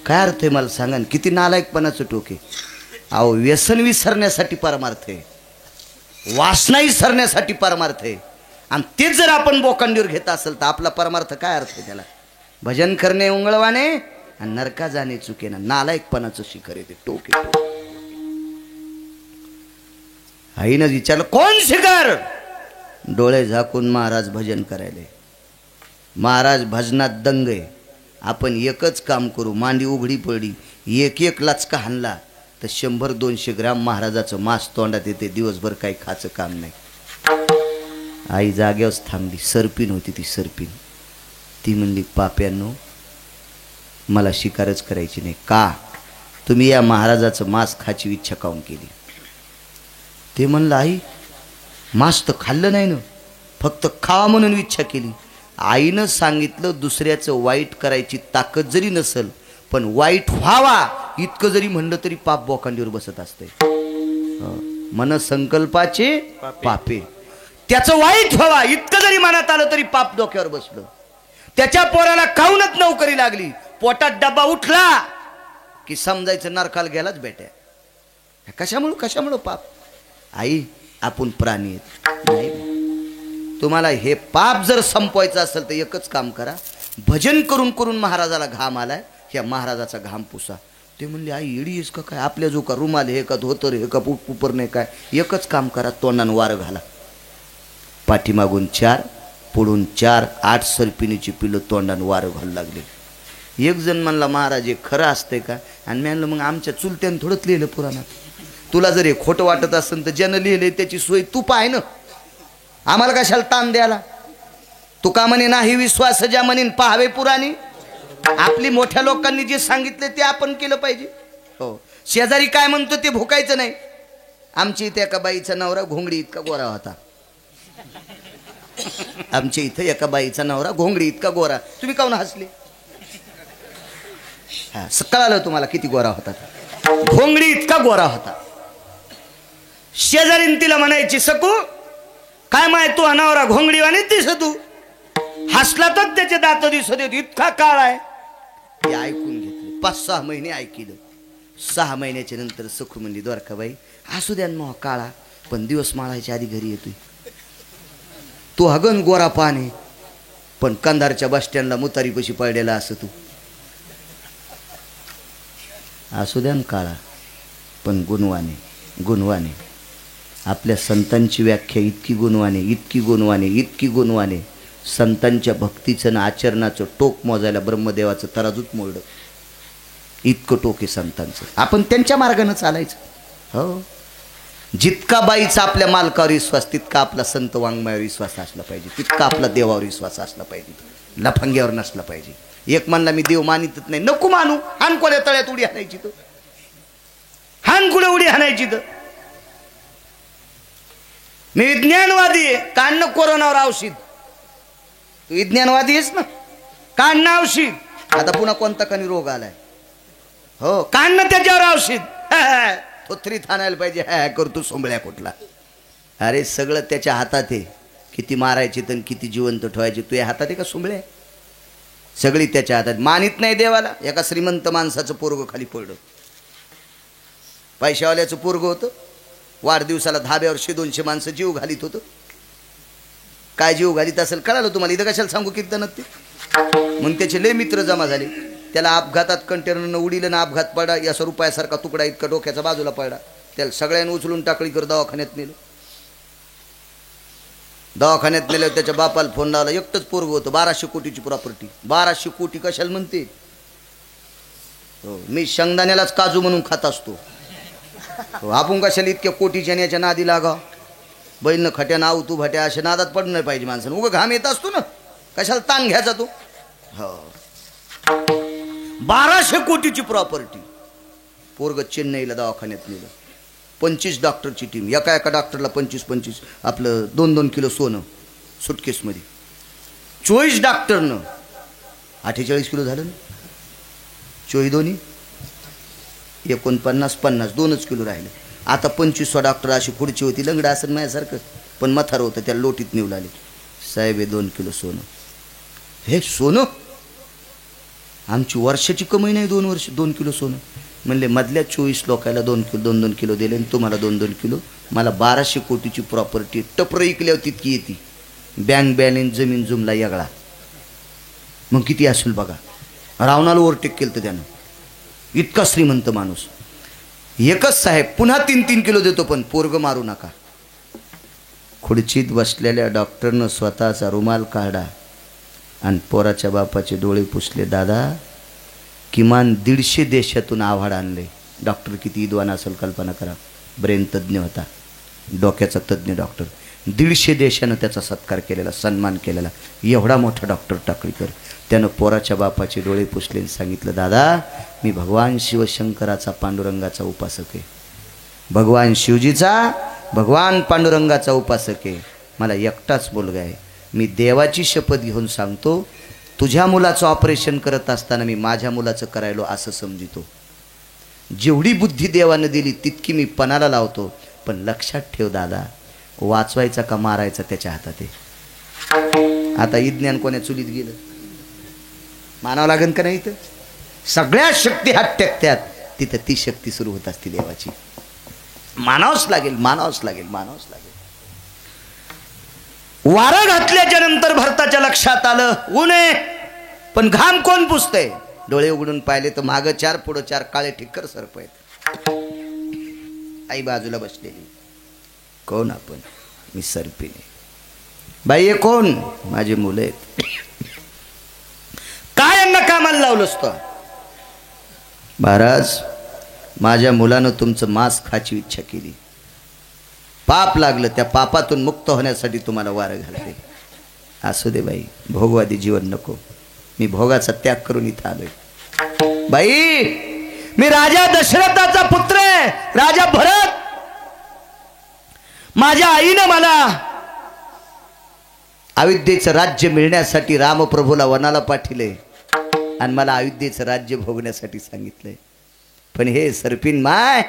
काय अर्थ आहे मला सांगा, किती नालायकपणाचं टोके. अहो, व्यसन विसरण्यासाठी परमार्थ आहे, वासना विसरण्यासाठी परमार्थ आहे. आणि तेच जर आपण बोकांडीवर घेत असेल तर आपला परमार्थ काय अर्थ आहे त्याला? भजन करणे उंगळवाने आणि नरका जाणे चुके ना. नालायकपणाचं शिखर येते, टोके. आईनं विचारलं कोण शिकार? डोळे झाकून महाराज भजन करायले. महाराज भजनात दंग आहे. आपण एकच काम करू, मांडी उघडी पडली, एक एक लचका हाणला तर 100-200 ग्रॅम महाराजाचं मांस तोंडात येते, दिवसभर काही खायचं काम नाही. आई जाग्यावरच थांबली. सरपीन होती ती सरपीन. ती म्हणली, पाप्यांनो मला शिकारच करायची नाही. का? तुम्ही या महाराजाचं मांस खायची इच्छा काऊन केली? ते म्हणलं, आई मांस तर खाल्लं नाही ना, फक्त खावा म्हणून इच्छा केली. आईनं सांगितलं, दुसऱ्याचं वाईट करायची ताकद जरी नसल पण वाईट व्हावा इतकं जरी म्हणलं तरी पाप बोकांडीवर बसत असते. मन संकल्पाचे पापे. त्याचं वाईट व्हावा इतकं जरी मनात आलं तरी पाप डोक्यावर बसलं. त्याच्या पोराला खाऊनच नोकरी लागली, पोटात डब्बा उठला की समजायचं नरकाला गेलाच बेट्या. कशामुळं पाप? आई आपण प्राणी आहेत. नाही, तुम्हाला हे पाप जर संपवायचं असेल तर एकच काम करा, भजन करून करून महाराजाला घाम आलाय, ह्या महाराजाचा घाम पुसा. ते म्हणले, आई येडी आहेस का काय? आपल्या जो का रुमाल हे का धोतर हे का उपर नाही काय? एकच काम करा, तोंडानं वारं घाला. पाठीमागून 4 पुढून 4 8 सरपिणीची पिलं तोंडानं वारं घालू लागले. एक जण म्हणला, महाराज हे खरं असतंय का? आणि मी म्हणलं, मग आमच्या चुलत्यानं थोडंच लिहिलं पुराणात. तुला जर हे खोटं वाटत असेल तर ज्यानं लिहिलंय त्याची सोय तू पाय ना, आम्हाला कशाला ताण द्यायला? तू का म्हणे नाही विश्वास ज्या म्हणेन पाहावे पुराणी. आपली मोठ्या लोकांनी जे सांगितले ते आपण केलं पाहिजे. हो, शेजारी काय म्हणतो ते भुकायचं नाही. आमच्या इथे एका बाईचा नवरा घोंगडी इतका गोरा होता. आमच्या इथे एका बाईचा नवरा घोंगडी इतका गोरा. तुम्ही काऊन हसले? हा, कळालं तुम्हाला किती गोरा होता? घोंगडी इतका गोरा होता. शेजारीन तिला म्हणायची, सकू काय माय तू अनावरा घोंगडीवाणी दिसतू. हसला तर त्याचे दात दिसत येत, इतका काळ आहे. ते ऐकून घेतलं. 5-6 महिने ऐकलं. 6 महिन्याच्या नंतर सखू म्हणली, द्वारकाबाई असू द्या मग काळा, पण दिवस माळायच्या आधी घरी येतोय. तू हगन गोरा पाणी, पण कंधारच्या बस स्टँडला मुतारीपाशी पडलेला असं तू. असू द्या काळा पण गुणवाने. आपल्या संतांची व्याख्या इतकी गुणवाने. संतांच्या भक्तीचं ना आचरणाचं टोक मोजायला ब्रह्मदेवाचं तराजूत मोडलं. इतकं टोक आहे संतांचं. आपण त्यांच्या मार्गानं चालायचं. हो, जितका बाईचा आपल्या मालकावर विश्वास तितका आपला संत वाङ्मयावर विश्वास असला पाहिजे, तितका आपला देवावर विश्वास असला पाहिजे, लफंग्यावर नसला पाहिजे. एक म्हणला मी देव मानितच नाही, नको मानू. हान कोण्या तळ्यात उडी हाणायची तर, हान कुठे उडी हाणायची तर. मी विज्ञानवादी आहे, काढणं कोरोनावर औषध. तू विज्ञानवादी आहेस ना, काढणं औषध. आता पुन्हा कोणता कणी रोग आलाय, हो काढणं त्याच्यावर औषध. थोथरीत आणायला पाहिजे. करतो सोंबळ्या कुठला. अरे सगळं त्याच्या हातात आहे. किती मारायची तर किती जिवंत ठेवायची तुझ्या हातात आहे का सोंबळ्या? सगळी त्याच्या हातात. मानित नाही देवाला. एका श्रीमंत माणसाचं पोरग खाली पडलं. पैशावाल्याचं पोरग होतं. वाढदिवसाला धाब्यावर 100-200 माणसं जीव घालीत होतं. काय जीव घालीत असेल कळालं तुम्हाला? इथं कशाला सांगू कीर्तनात ते. मग त्याचे लय मित्र जमा झाले. त्याला अपघातात कंटेनरनं उडीलं ना, अपघात पडा, या रुपयासारखा तुकडा इतका डोक्याचा बाजूला पडला. त्याला सगळ्यांनी उचलून टाकळीकर दवाखान्यात नेलं. दवाखान्यात नेलं. त्याच्या बापाला फोन लावला. एकटंच पोरग होतं. 1200 कोटीची प्रॉपर्टी. 1200 कोटी कशाला म्हणते? हो, मी शेंगदाण्यालाच काजू म्हणून खात असतो. आपण कशाला इतक्या कोटीच्या याच्या नादी लागा? बैलनं खट्या नाव तू भट्या अशा नादात पडलं नाही पाहिजे माणसानं. उगं घाम येत असतो ना, कशाला ताण घ्यायचा तो? हो, 1200 कोटीची प्रॉपर्टी. पोरग चेन्नईला दवाखान्यात नेलं. 25 डॉक्टरची टीम. एका डॉक्टरला 25 आपलं 2-2 किलो सोनं सुटकेसमध्ये. 24 डॉक्टरनं 48 किलो झालं ना. 24 दोन्ही 49-50 2च किलो राहिले. आता 25 डॉक्टर अशी खुर्ची होती. लंगडा असं माझ्यासारखं पण मथार होतं. त्याला लोटीत नेऊ लागले. साहेब हे 2 किलो सोनं. हे सोनं आमची वर्षाची कमाई नाही. 2 वर्ष 2 किलो सोनं. म्हणले मधल्या 24 लोकायला 2 किलो दिले आणि तुम्हाला 2 किलो. मला 1200 कोटीची प्रॉपर्टी टपर इकल्यावर तितकी येते. बँक बॅलेन्स जमीन जुमला यागळा. मग किती असेल बघा. रावणाला ओव्हरटेक केलं तर त्यानं. इतका श्रीमंत माणूस. एकच साहेब पुन्हा 3 किलो देतो पण पोरग मारू नका. खुर्चीत बसलेल्या डॉक्टरनं स्वतःचा रुमाल काढा आणि पोराच्या बापाचे डोळे पुसले. दादा किमान 150 देशातून आव्हाड आणले. डॉक्टर किती विद्वान असेल कल्पना करा. ब्रेन तज्ज्ञ होता, डोक्याचा तज्ज्ञ डॉक्टर. 150 देशानं त्याचा सत्कार केलेला, सन्मान केलेला. एवढा मोठा डॉक्टर टाकळीकर. त्यानं पोराच्या बापाचे डोळे पुसले आणि सांगितलं, दादा मी भगवान शिवशंकराचा पांडुरंगाचा उपासक आहे, भगवान शिवजीचा भगवान पांडुरंगाचा उपासक आहे. मला एकटाच मुलगा आहे. मी देवाची शपथ घेऊन सांगतो, तुझ्या मुलाचं ऑपरेशन करत असताना मी माझ्या मुलाचं करायलो असं समजितो. जेवढी बुद्धी देवानं दिली तितकी मी पणाला लावतो. पण लक्षात ठेव दादा, वाचवायचा का मारायचा त्याच्या हातात आहे. आता विज्ञान कोण्या चुलीत गेलं, मानावं लागेल का नाही. इथं सगळ्या शक्ती हात टेकत्यात, तिथं ती शक्ती सुरू होत असते देवाची. मानावंच लागेल, मानावंच लागेल, मानावंच लागेल. वारं घातल्याच्या नंतर भरताच्या लक्षात आलं ऊन आहे, पण घाम कोण पुसतंय. डोळे उघडून पाहिले तर मागं 4 पुढं 4 काळे ठिक्कर सर्प आहेत. आई बाजूला बसलेली. कोण आपण? मी सर्पिणी. बाई हे कोण? माझी मुलं आहेत. काय यांना कामाला लावलं असतं? महाराज माझ्या मुलानं तुमचं मांस खायची इच्छा केली, पाप लागलं, त्या पापातून मुक्त होण्यासाठी तुम्हाला वारं घालते. असू दे बाई, भोगवादी जीवन नको. मी भोगाचा त्याग करून इथं आलोय. बाई मी राजा दशरथाचा पुत्र आहे, राजा भरत. माझ्या आईनं मला अयोध्येचं राज्य मिळण्यासाठी रामप्रभूला वनाला पाठविले आणि मला अयोध्येचं राज्य भोगण्यासाठी सांगितलंय. पण हे सर्पिन माय,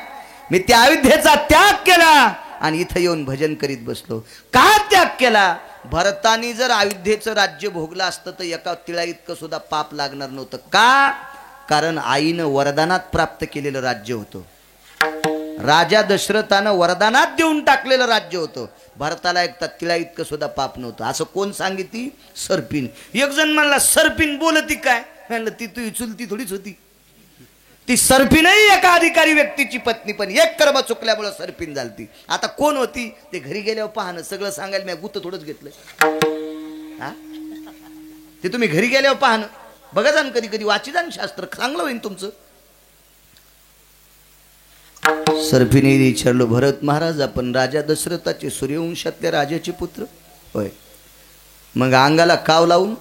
मी त्या अयोध्येचा त्याग केला आणि इथं येऊन भजन करीत बसलो. का त्याग केला? भरतानी जर अयोध्येचं राज्य भोगलं असतं तर एका तिळा इतकं सुद्धा पाप लागणार नव्हतं. का? कारण आईनं वरदानात प्राप्त केलेलं राज्य होतं. राजा दशरथानं वरदानात देऊन टाकलेलं राज्य होतं. भरताला एक तिळा इतकं सुद्धा पाप नव्हतं. असं कोण सांगितली? सर्पिन. एक जण म्हणला सर्पिन बोलती काय? म्हणलं ती तू चुलती थोडीच होती. ती सर्पिनही एका अधिकारी व्यक्तीची पत्नी, पण एक कर्म चुकल्यामुळे सर्पिन झालती. आता कोण होती ते घरी गेल्यावर पाहणं. सगळं सांगायला मी गुत्त थोडंच घेतलं. हा ते तुम्ही घरी गेल्यावर पाहणं. बघा जाण, कधी कधी वाची जाण शास्त्र, चांगलं होईल तुमचं. सर्पिने विचारलं, भरत महाराज आपण राजा दशरथाचे सूर्यवंशातल्या राजाचे पुत्र? होय. मग अंगाला काव लावून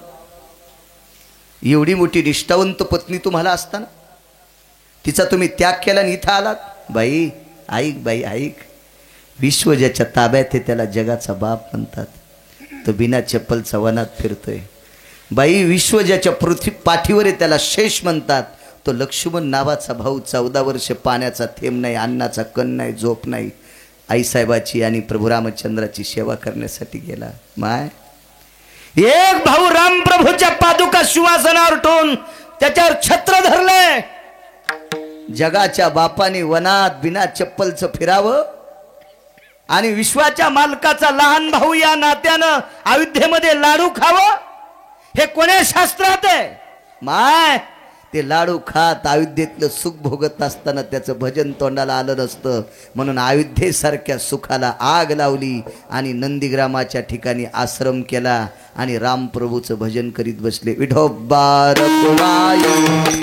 एवढी मोठी निष्ठावंत पत्नी तुम्हाला असताना तिचा तुम्ही त्याग केला आणि इथं आलात? बाई ऐक, बाई ऐक, विश्व ज्याच्या ताब्यात आहे त्याला जगाचा बाप म्हणतात. तो बिना चप्पलचा वनात फिरतोय. बाई विश्व ज्याच्या पृथ्वी पाठीवर आहे त्याला शेष म्हणतात. तो लक्ष्मण नावाचा भाऊ 14 वर्ष पाण्याचा थेंब नाही, अन्नाचा कण नाही, झोप नाही, आईसाहेबाची आणि प्रभू रामचंद्राची सेवा करण्यासाठी गेला. माय एक भाऊ रामप्रभूच्या पादुका शिवासनावर ठेवून त्याच्यावर छत्र धरले. जगाच्या बापाने वनात बिना चप्पलचं फिरावं आणि विश्वाच्या मालकाचा लहान भाऊ या नात्यानं अयोध्येमध्ये लाडू खावं, हे कोण्या शास्त्रात आहे? माय ते लाडू खात अयोध्येतलं सुख भोगत असताना त्याचं भजन तोंडाला आलं नसतं. म्हणून अयोध्येसारख्या सुखाला आग लावली आणि नंदीग्रामाच्या ठिकाणी आश्रम केला आणि रामप्रभूचं भजन करीत बसले. विठोबा रखुमाई,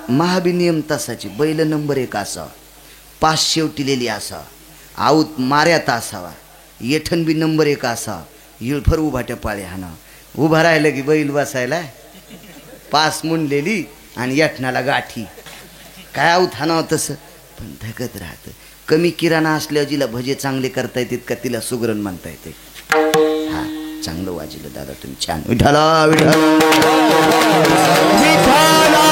महाभिनियम तासाची बैल नंबर 1 असावा, 5 शेवटिलेली असावा, आऊत माऱ्यात असावा, येठण बी नंबर 1 असावा, इळफर उभाट्या पाळे हाणा. उभा राहिलं की बैल बसायला 5 मुंडलेली आणि येठणाला गाठी. काय आऊत हाणावं तसं, पण धगत राहतं. कमी किराणा असल्यावर जिला भजे चांगले करता येतात का तिला सुगरण म्हणता येते. हा चांगलं वाजलं दादा तुम्ही, छान. विठाला विठाला विठाला.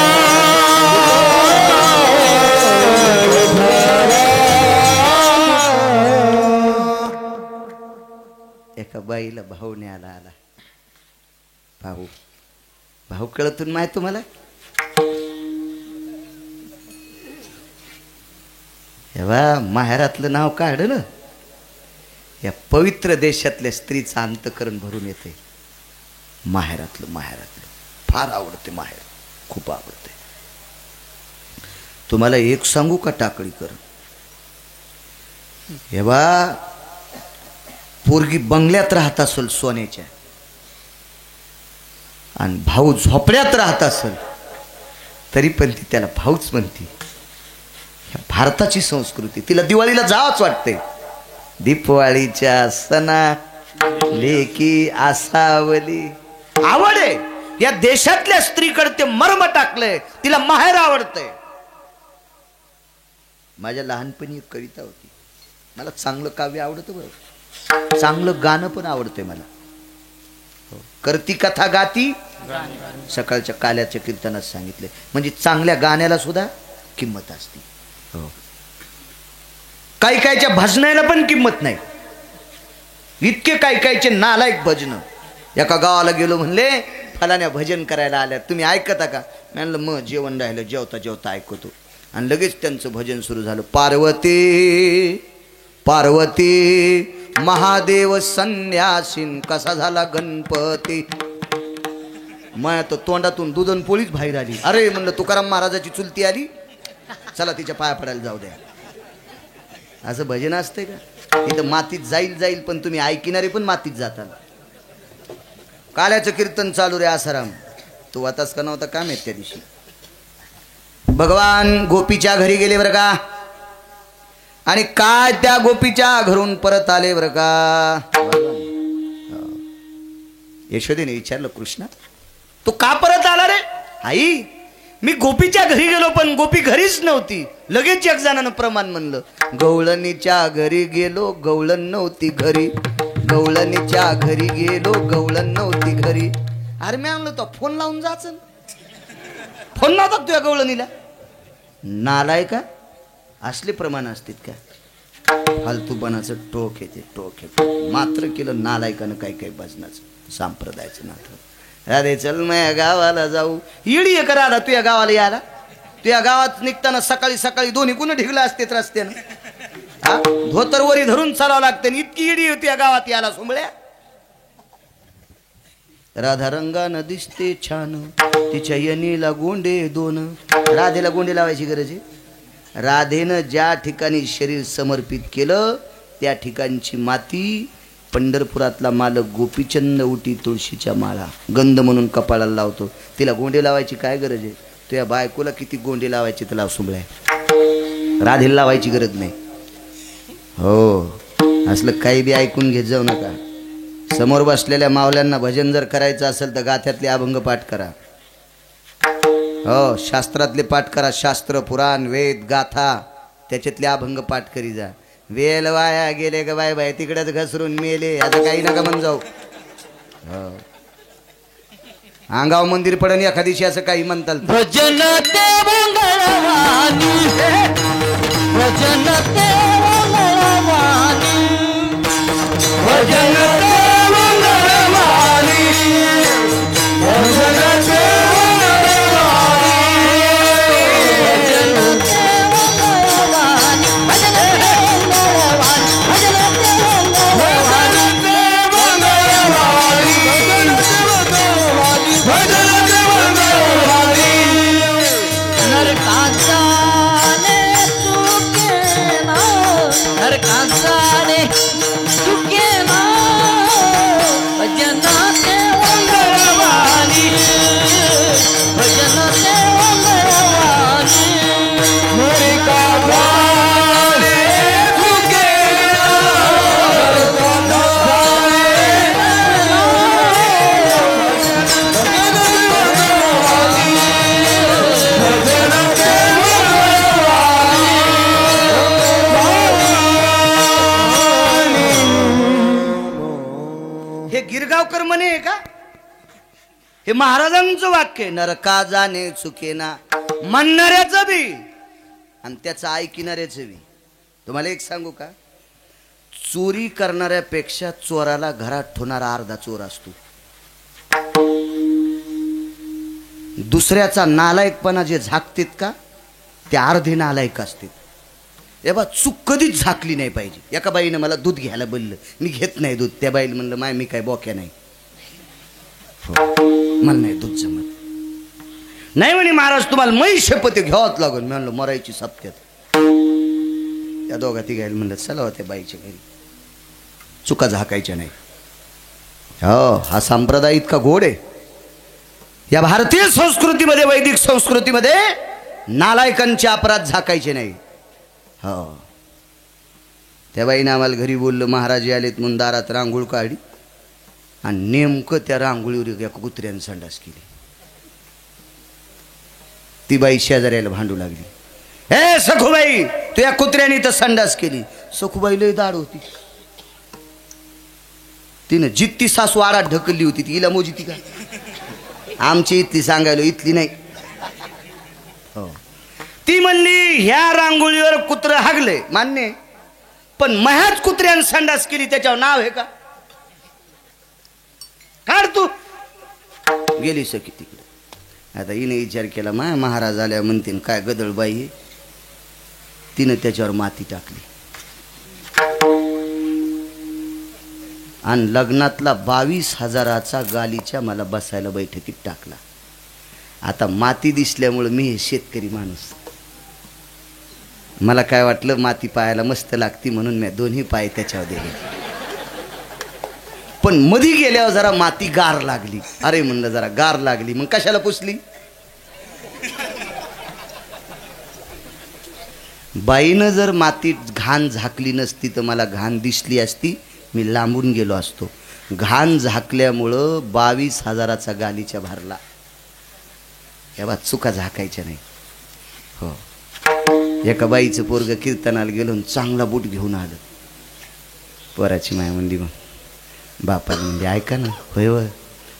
एका बाईला भाऊ न्यायला आला. भाऊ भाऊ कळतून माहित तुम्हाला? तेव्हा माहेरातलं नाव काढलं या पवित्र देशातल्या स्त्रीचं अंतकरण भरून येते. माहेरातलं फार आवडते. माहेर खूप आवडते. तुम्हाला एक सांगू का टाकळीकर, हेवा पोरगी बंगल्यात राहत असेल सोन्याच्या आणि भाऊ झोपड्यात राहत असेल तरी पण ती त्याला भाऊच म्हणते. भारताची संस्कृती. तिला दिवाळीला जावंच वाटते. दीपवाळीच्या सणा लेकी आसावली. आवड आहे या देशातल्या स्त्रीकडे. ते मर्म टाकलंय. तिला माहेर आवडतंय. माझ्या लहानपणी एक कविता होती. मला चांगलं काव्य आवडतं बरं. चांगलं गाणं पण आवडतंय मला. करती कथा गाती सकाळच्या काल्याच्या कीर्तनात सांगितले. म्हणजे चांगल्या गाण्याला सुद्धा किंमत असते. हो, काही कायच्या भजनाला पण किंमत नाही. इतके काही कायचे नालायक भजन. एका गावाला गेलो म्हणले फलाण्या भजन करायला आल्या, तुम्ही ऐकता का? म्हणलं मग जेवण राहिलं, जेवता जेवता ऐकतो. आणि लगेच त्यांचं भजन सुरू झालं. पार्वती पार्वती महादेव संन्यासीन कसा झाला गणपती. मग तो तोंडातून दुधन पोळीच बाहेर आली. अरे म्हणलं तुकाराम महाराजाची चुलती आली, चला तिच्या पाया पडायला जाऊ द्या. असं भजन असतंय का? इथं मातीत जाईल पण तुम्ही ऐकणारे पण मातीत जाताल. काल्याचं कीर्तन चालू रे आसाराम. तू वातास का नव्हता काय माहित त्या दिवशी. भगवान गोपीच्या घरी गेले बरं का. आणि काय त्या गोपीच्या घरून परत आले बरं का. यशोदेने विचारलं कृष्णा तू का परत आला रे? आई मी गोपीच्या घरी गेलो पण गोपी घरीच नव्हती. लगेच एक जणानं प्रमाण म्हणलं. गवळणीच्या घरी गेलो गवळण नव्हती घरी. गवळणीच्या घरी गेलो गवळण नव्हती घरी. अरे मी म्हणलं तो फोन लावून जाच. फोन नव्हता तुझ्या गवळणीला. नालाय का असले प्रमाण असतात का? फालतूपणाचं टोक येते. मात्र केलं नालायकानं काही काही भजनाचं संप्रदायाचं नाटक. अरे चल मग गावाला जाऊ. इडी करा आला तुझ्या गावाला यायला. तुझ्या गावात निघताना सकाळी सकाळी दोन्ही कुणं ढिगलं असते रस्त्यानं. हा धोतरवरी धरून चालावं लागते. इतकी इडी होती या गावात यायला सुंबळ्या. राधा रंगानं दिसते छान तिच्या यनीला गोंडे दोन. राधेला गोंडे लावायची गरज आहे? राधेनं ज्या ठिकाणी शरीर समर्पित केलं त्या ठिकाणची माती पंढरपुरातला मालक गोपीचंद उटी तुळशीच्या माळा गंध म्हणून कपाळाला लावतो. तिला गोंडे लावायची काय गरज आहे? तुझ्या बायकोला किती गोंडे लावायचे तर लाव सुंबळ्या. राधेला लावायची गरज नाही. हो असलं काही बी ऐकून घेत जाऊ नका. समोर बसलेल्या मावल्यांना भजन जर करायचं असेल तर गाथ्यातले अभंग पाठ करा. हो शास्त्रातले पाठ करा. शास्त्र पुराण वेद गाथा त्याच्यातले अभंग पाठ करी जा. वेल वाया गेले ग बाय बाय तिकडेच घसरून मेले आता काही नका म्हण जाऊ. हो अंगाव मंदिर पडन एखादीशी असं काही म्हणताल. भजन ते मंगळवाणी भजन ते मंगळवाणी भजन ते मंगळवाणी भजन ते म्हणे का? हे महाराजांचं वाक्य. नरका जाणे चुकेना म्हणणाऱ्याचं बी आणि त्याचं ऐकणाऱ्याचं बी. तुम्हाला एक सांगू का? चोरी करणाऱ्यापेक्षा चोराला घरात ठेवणारा अर्धा चोर असतो. दुसऱ्याचा नालायकपणा जे झाकतात का ते अर्धे नालायक असतात. ए बा चूक कधीच झाकली नाही पाहिजे. एका बाईनं मला दूध घ्यायला बोललं, मी घेत नाही दूध. त्या बाईला म्हणलं माय मी काय बोक्या नाही, मला नाही दूध जमत. नाही म्हणे महाराज तुम्हाला मै शपथ घ्यावंच लागल. मी म्हणलं मरायची सप्त्यात. त्या दोघा तिघायला म्हणलं चला होत्या बाईच्या घरी, चुका झाकायच्या नाही. हो हा संप्रदाय इतका गोड आहे. या भारतीय संस्कृतीमध्ये, वैदिक संस्कृतीमध्ये नालायकांचे अपराध झाकायचे नाही. हो त्या बाईनं आम्हाला घरी बोललं, महाराज आलेत म्हणून दारात रांगोळ काढली आणि नेमकं त्या रांगोळीवर एका कुत्र्यानं संडास केली. ती बाई शेजाऱ्याला भांडू लागली, हे सखूबाई तू या कुत्र्याने तर संडास केली. सखूबाई लय दाड होती, तिनं जित्ती सासू आडात ढकलली होती. ती हिला मोजी ती का? आमची इथली सांगायला, इथली नाही. हो ती म्हणली ह्या रांगोळीवर कुत्र हागले मान्य, पण मह्याच कुत्र्यानं संडास केली त्याच्यावर नाव आहे का? काढ तू. गेली सखी तिकडे. आता हिने विचार केला माय महाराज आल्या म्हणते काय गदळबाई. तिनं त्याच्यावर माती टाकली आणि लग्नातला 22,000चा गालीच्या मला बसायला बैठकीत टाकला. आता माती दिसल्यामुळं मी हे शेतकरी माणूस, मला काय वाटलं माती पायाला मस्त लागती म्हणून मी दोन्ही पाय त्याच्यावर दिले. पण मधी गेल्यावर जरा माती गार लागली. अरे म्हणलं जरा गार लागली मग कशाला पुसली. बाईनं जर मातीत घाण झाकली नसती तर मला घाण दिसली असती, मी लांबून गेलो असतो. घाण झाकल्यामुळं 22,000चा गालीच्या भरला. या चुका झाकायच्या नाही. हो एका बाईचं पोरग कीर्तनाला गेलो, चांगला बूट घेऊन आलं. पोराची माय म्हणली, मग बापाला म्हणजे ऐका ना, होय होय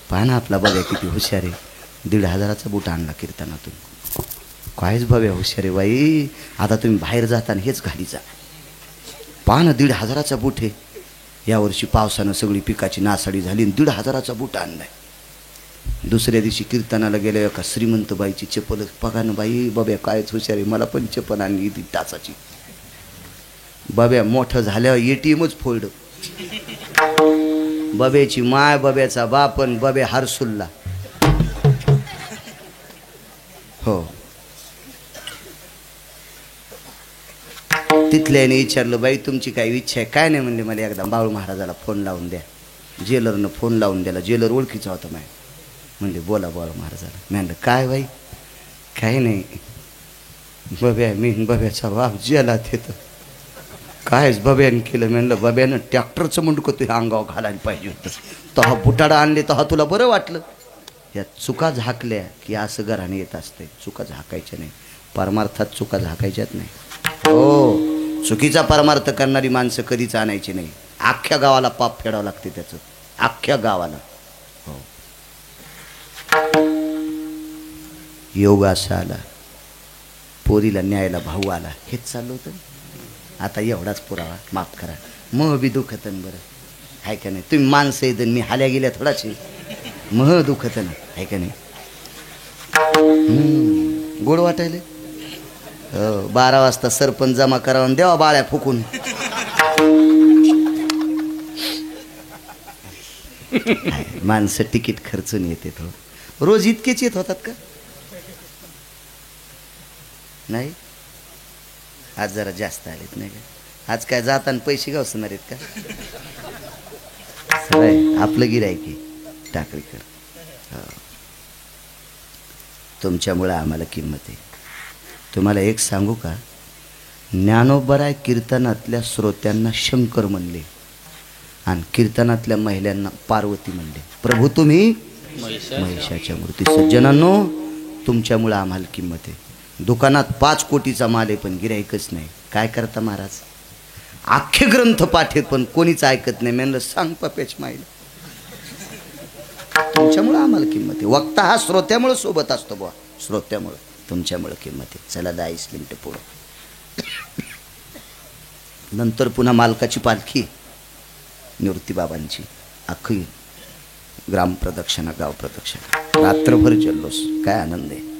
पहा ना आपला बघा किती हुशार आहे, 1,500चा बूट आणला कीर्तनातून. कायच बघा हुशार आहे बाई, आता तुम्ही बाहेर जाताना हेच घाली जा. पहा ना 1,500चा बूट आहे. यावर्षी पावसानं सगळी पिकाची नासाडी झाली, 1,500चा बूट आणलाय. दुसऱ्या दिवशी कीर्तनाला गेल्या एका श्रीमंत बाईची चप्पल, बघा ना बाई बाब्या कायच हुशार आहे, मला पण चप्पल आणली ती टाचाची. बाब्या मोठं झाल्यावर ATMच फोल्ड. बब्याची माय, बब्याचा बापन, बब्या हरसुल्ला. हो तिथल्याने विचारलं बाई तुमची काही इच्छा आहे? काय नाही म्हणले, मला एकदा बाळू महाराजाला फोन लावून द्या. जेलरनं फोन लावून द्याला. जेलर ओळखीचा होता माय. म्हणले बोला बाळू महाराजाला. मी म्हणलं काय बाई? काही नाही, बब्या मी बब्याचा बाप जेलात येतं. कायच बब्यानं केलं? म्हणलं बब्यानं ट्रॅक्टरचं मुंडकं तुझ्या अंगावर घालायला पाहिजे होतं. तेव्हा बुटाडा आणले तेव्हा तुला बरं वाटलं. या चुका झाकल्या की असं घराने येत असते. चुका झाकायच्या नाही, परमार्थात चुका झाकायच्यात नाही. हो चुकीचा परमार्थ करणारी माणसं कधीच आणायची नाही. अख्ख्या गावाला पाप फेडावं लागते त्याचं, अख्ख्या गावाला. हो योग असा आला, पोरीला न्यायला भाऊ आला, हेच चाललं होतं. आता एवढाच पुरावा, माफ करा. मग बी दुखतन बरं आहे का नाही? तुम्ही माणसं येत मी हाल्या गेल्या थोडाच मग दुखतन आहे का नाही? गोड वाटायले. 12 वाजता सरपंच जमा करावून देवा बाळ्या फुकून. माणसं तिकीट खर्चून येते. रोज इतकेच येत होतात का? नाही आज जरा जास्त आलेत नाही का? आज काय जाताना पैसे गावसणार आहेत का? सगळं आपलं गिऱ्हाईक टाकळीकर. तुमच्यामुळं आम्हाला किंमत आहे. तुम्हाला एक सांगू का? ज्ञानोबराय कीर्तनातल्या श्रोत्यांना शंकर म्हणले आणि कीर्तनातल्या महिलांना पार्वती म्हणले. प्रभू तुम्ही महिषाच्या मूर्ती. सज्जनांनो तुमच्यामुळं आम्हाला किंमत आहे. दुकानात 5 कोटीचा माल आहे पण गिऱ्हाईकच नाही. काय करता महाराज? अख्खे ग्रंथ पाठ आहेत पण कोणीच ऐकत नाही. म्हणलं सांग पप्याच माईला. तुमच्यामुळं आम्हाला किंमत आहे. वक्ता हा श्रोत्यामुळं सोबत असतो बुवा, श्रोत्यामुळं. तुमच्यामुळं किंमत आहे. चला 10 मिनिटं पुढं. नंतर पुन्हा मालकाची पालखी, निवृत्तीबाबांची अख्खी ग्राम प्रदक्षिणा, गाव प्रदक्षिणा, रात्रभर जल्लोष. काय आनंद आहे.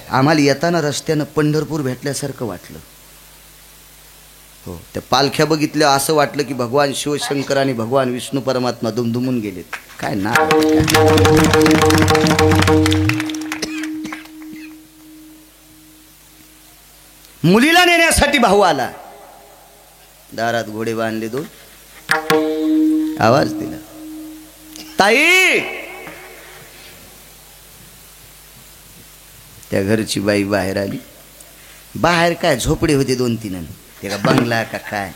आम्हाला येताना रस्त्यानं पंढरपूर भेटल्यासारखं वाटलं. हो, त्या पालख्या बघितल्या असं वाटलं की भगवान शिवशंकर आणि भगवान विष्णू परमात्मा दुमदुमून गेलेत. काय ना मुलीला नेण्यासाठी भाऊ आला. दारात घोडे बांधले दोन. आवाज दिला, ताई. त्या घरची बाई बाहेर आली. बाहेर काय झोपडे होते 2-3. ते का बंगला का काय,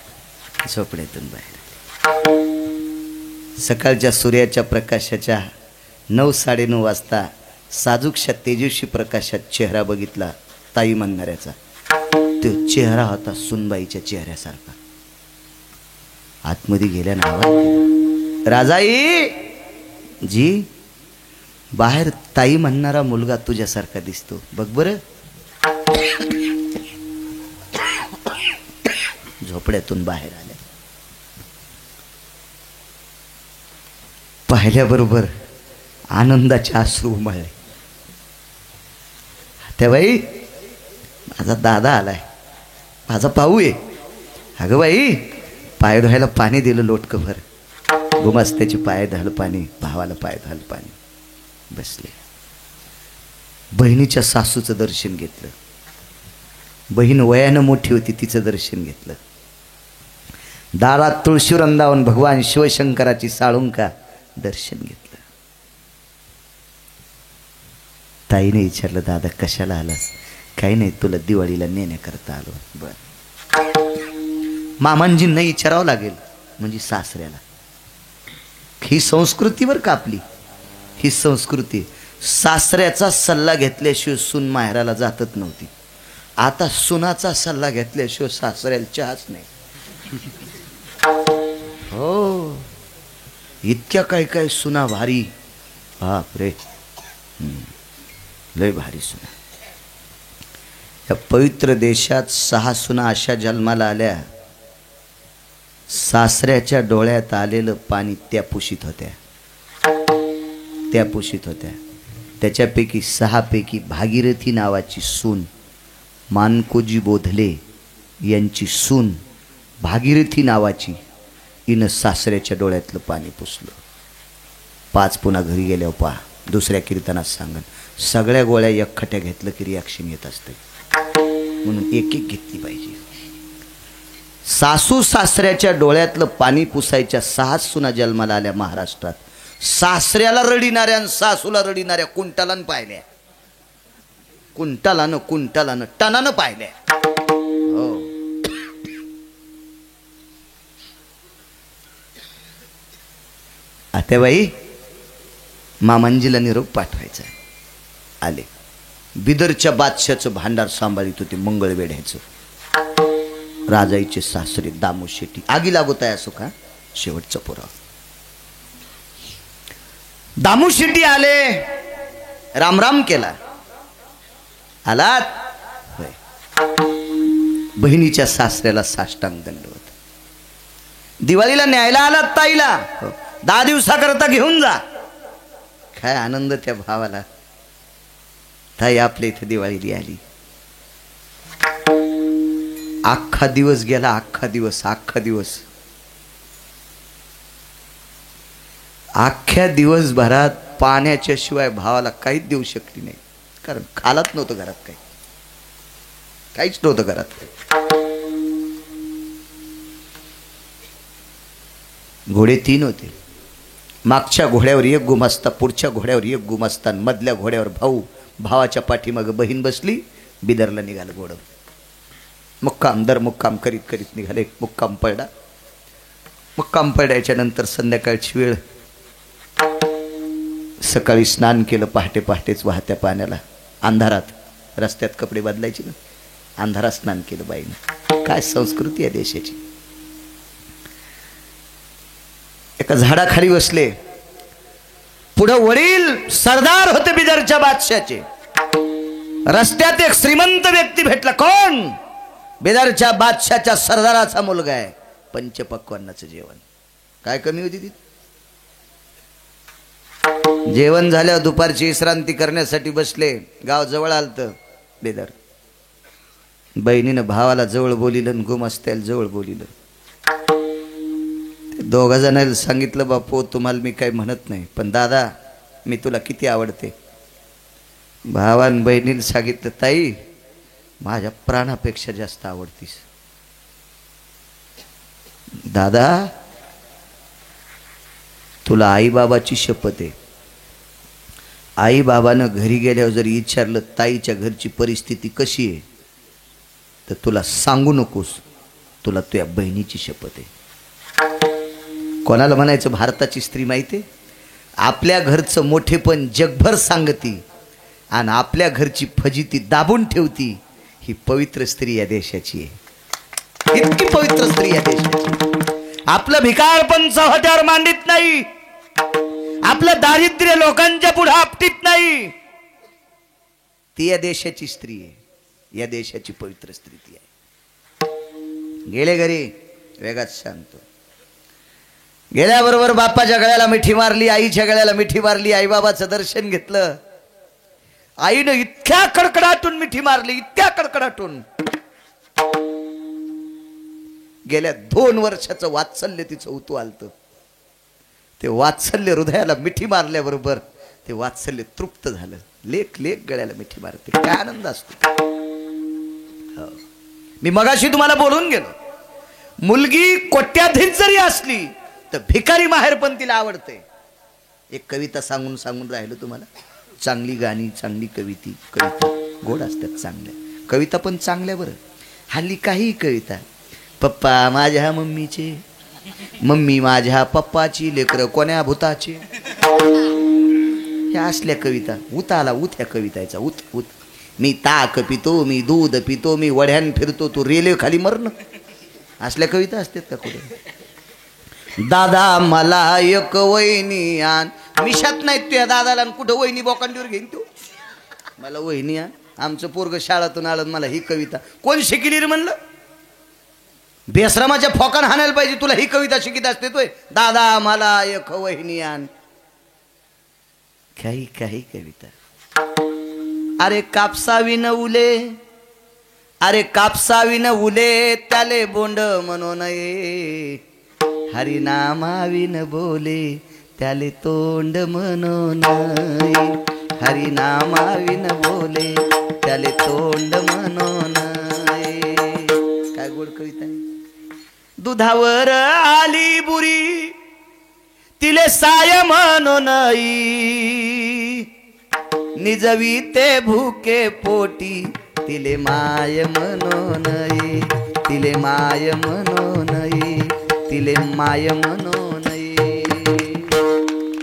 झोपड्यातून बाहेर आली. सकाळच्या सूर्याच्या प्रकाशाच्या 9-9:30 वाजता साजूकशा तेजस्वी प्रकाशात चेहरा बघितला ताई म्हणणाऱ्याचा. तो चेहरा होता सुनबाईच्या चेहऱ्यासारखा. आतमध्ये गेल्यानं आवाज दिला, राजाई जी, बाहेर ताई म्हणणारा मुलगा तुझ्यासारखा दिसतो, बघ बरं. झोपड्यातून बाहेर आल्या. पाहिल्याबरोबर आनंदाचे अश्रू उमळले. त्या बाई, माझा दादा आलाय, माझा पाहू आहे. अगं बाई, पाय धुवायला पाणी दिलं लोटकभर. गुमास्त्याचे पाय धल पाणी, भावाला पाय धल पाणी. बसले. बहिणीच्या सासूचं दर्शन घेतलं. बहीण वयानं मोठी होती, तिचं दर्शन घेतलं. दारात तुळशी वृंदावन भगवान शिवशंकराची साळुंका दर्शन घेतलं. ताईने विचारलं, दादा कशाला आलास? काही नाही, तुला दिवाळीला नेण्याकरता आलो. बर. मामांजींना विचारावं लागेल, म्हणजे सासऱ्याला. ही संस्कृतीवर का आपली, ही संस्कृती. सासऱ्याचा सल्ला घेतल्याशिवाय सून माहेराला जातच नव्हती. आता सुनाचा सल्ला घेतल्याशिवाय सासऱ्याला चहाच नाही. हो, इतक्या काय काय सुना भारी. बाप रे, लय भारी सुना. या पवित्र देशात 6 सुना अशा जन्माला आल्या, सासऱ्याच्या डोळ्यात आलेलं पाणी त्या पुशीत होत्या. त्या पुशीत होत्या. त्याच्यापैकी 6 पैकी भागीरथी नावाची सून, मानकोजी बोधले यांची सून भागीरथी नावाची, हिनं सासऱ्याच्या डोळ्यातलं पाणी पुसलं. 5 पुन्हा घरी गेल्यावर पहा, दुसऱ्या कीर्तनात सांगन, सगळ्या गोळ्या एकखट्या घेतलं की रिॲक्शन येत असते. म्हणून एक एक घेतली पाहिजे. सासू सासऱ्याच्या डोळ्यातलं पाणी पुसायच्या 6 सुना जन्माला आल्या महाराष्ट्रात. सासऱ्याला रडिणाऱ्या आणि सासूला रडिणाऱ्या कुंटालानं पाहिल्या. कुंटालानं टनानं पाहिल्या. हो, आत्याबाई, मामांजीला निरोप पाठवायचा. आले. बिदरच्या बादशाचं भांडार सांभाळीत होते, मंगळवेढ्याचं. राजाईचे सासरे दामू शेट्टी. आगी लागोत आहे असो का, शेवटचा पुरावा. दामू शेट्टी आले, रामराम केला. आलात होय. बहिणीच्या सासऱ्याला साष्टांग दंडवत. दिवाळीला न्यायला आलात ताईला, 10 दिवसाकरता घेऊन जा. काय आनंद त्या भावाला. ताई आपल्या इथे दिवाळीला आली. अख्खा दिवस गेला, अख्खा दिवस. अख्ख्या दिवसभरात पाण्याच्या शिवाय भावाला काहीच देऊ शकली नाही. कारण खालत नव्हतं घरात, काहीच नव्हतं घरात. घोडे 3 होते. मागच्या घोड्यावर एक गुमास्ता, पुढच्या घोड्यावर एक गुमास्ता, मधल्या घोड्यावर भाऊ, भावाच्या पाठीमागं बहीण बसली. बिदरला निघालं घोडं. मुक्काम दर मुक्काम करीत करीत निघाले. मुक्काम पडल्याच्या नंतर संध्याकाळची वेळ. सकाळी स्नान केलं पहाटेच वाहत्या पाण्याला. अंधारात रस्त्यात कपडे बदलायचे ना, अंधारात स्नान केलं बाईनं. काय संस्कृती आहे देशाची. एका झाडाखाली बसले. पुढं वडील सरदार होते बिदरच्या बादशाचे. रस्त्यात एक श्रीमंत व्यक्ती भेटला. कोण? बिदरच्या बादशाच्या सरदाराचा मुलगा आहे. पंचपक्वान्नाचं जेवण. काय कमी होती ती? जेवण झाल्यावर दुपारची विश्रांती करण्यासाठी बसले. गाव जवळ आलतं. बेदर. बहिणीनं भावाला जवळ बोलिलं आणि गुमास्त्याला जवळ बोलिलं. दोघा जणांना सांगितलं, बापू तुम्हाला मी काही म्हणत नाही, पण दादा मी तुला किती आवडते. भावान बहिणीला सांगितलं, ताई माझ्या प्राणापेक्षा जास्त आवडतीस. दादा तुला आईबाबाची शपथ आहे, आईबाबानं घरी गेल्यावर जर विचारलं ताईच्या घरची परिस्थिती कशी आहे तर तुला सांगू नकोस, तुला तुझ्या बहिणीची शपथ आहे. कोणाला म्हणायचं भारताची स्त्री माहिती आहे? आपल्या घरचं मोठेपण जगभर सांगती आणि आपल्या घरची फजिती दाबून ठेवती. ही पवित्र स्त्री या देशाची आहे, इतकी पवित्र स्त्री या देशाची. आपलं भिकारपण चव्हाट्यावर मांडित नाही, आपलं दारिद्र्य लोकांच्या पुढे आपटीत नाही. ती या देशाची स्त्री आहे, या देशाची पवित्र स्त्री ती आहे. गेले घरी वेगाच सांगतो. गेल्याबरोबर बाप्पाच्या गळ्याला मिठी मारली, आईच्या गळ्याला मिठी मारली, आईबाबाचं दर्शन घेतलं. आईनं इतक्या कडकडाटून मिठी मारली, इतक्या कडकडाटून. गेल्या 2 वर्षाचं वात्सल्य तिचं उतू आलतं. ते वात्सल्य हृदयाला मिठी मारल्याबरोबर ते वात्सल्य तृप्त झालं. लेख लेख गळ्याला मिठी मारते, काय आनंद असतो. मी मगाशी तुम्हाला बोलून गेलो, मुलगी कोट्याधीश जरी असली तर भिकारी माहेर पण तिला आवडते. एक कविता सांगून सांगून राहिलो तुम्हाला. चांगली गाणी, चांगली कविता गोड असतात, चांगल्या कविता पण चांगल्या. बरं हल्ली काही कविता, पप्पा माझ्या मम्मीचे, मम्मी माझ्या पप्पाची, लेकरं कोण्या भूताचे, ह्या असल्या कविता. उत आला उत ह्या कविताचा, उत उत. मी ताक पितो, मी दूध पितो, मी वड्यान फिरतो, तू रेल्वे खाली मरण. असल्या कविता असतात का कुठे? दादा मला एक वहिनी आण. मिशात नाही तुझ्या दादाला, कुठं वहिनी बोकांडीवर घेईन तू. मला वहिनी आण. आमचं पोरग शाळातून आलं, मला ही कविता कोण शिकली रे म्हणलं? बेसरामाच्या फोकान हाणायला पाहिजे तुला. ही कविता शिकित असते तोय, दादा मला एक वहिनी आण. काही काही कविता. अरे कापसावी न उले, अरे कापसावी न उले, त्याले बोंड म्हणू नये. हरिनामाविन बोले, त्याले तोंड म्हणू नये. हरिनामाविन बोले, त्याले तोंड म्हणू नये. काय गोड कविता आहे. दुधावर आली बुरी, तिले साय म्हणू नये. निजवी ते भूके पोटी, तिले माय म्हणू नये. तिले माय म्हणू नये, तिले माय म्हणू नये.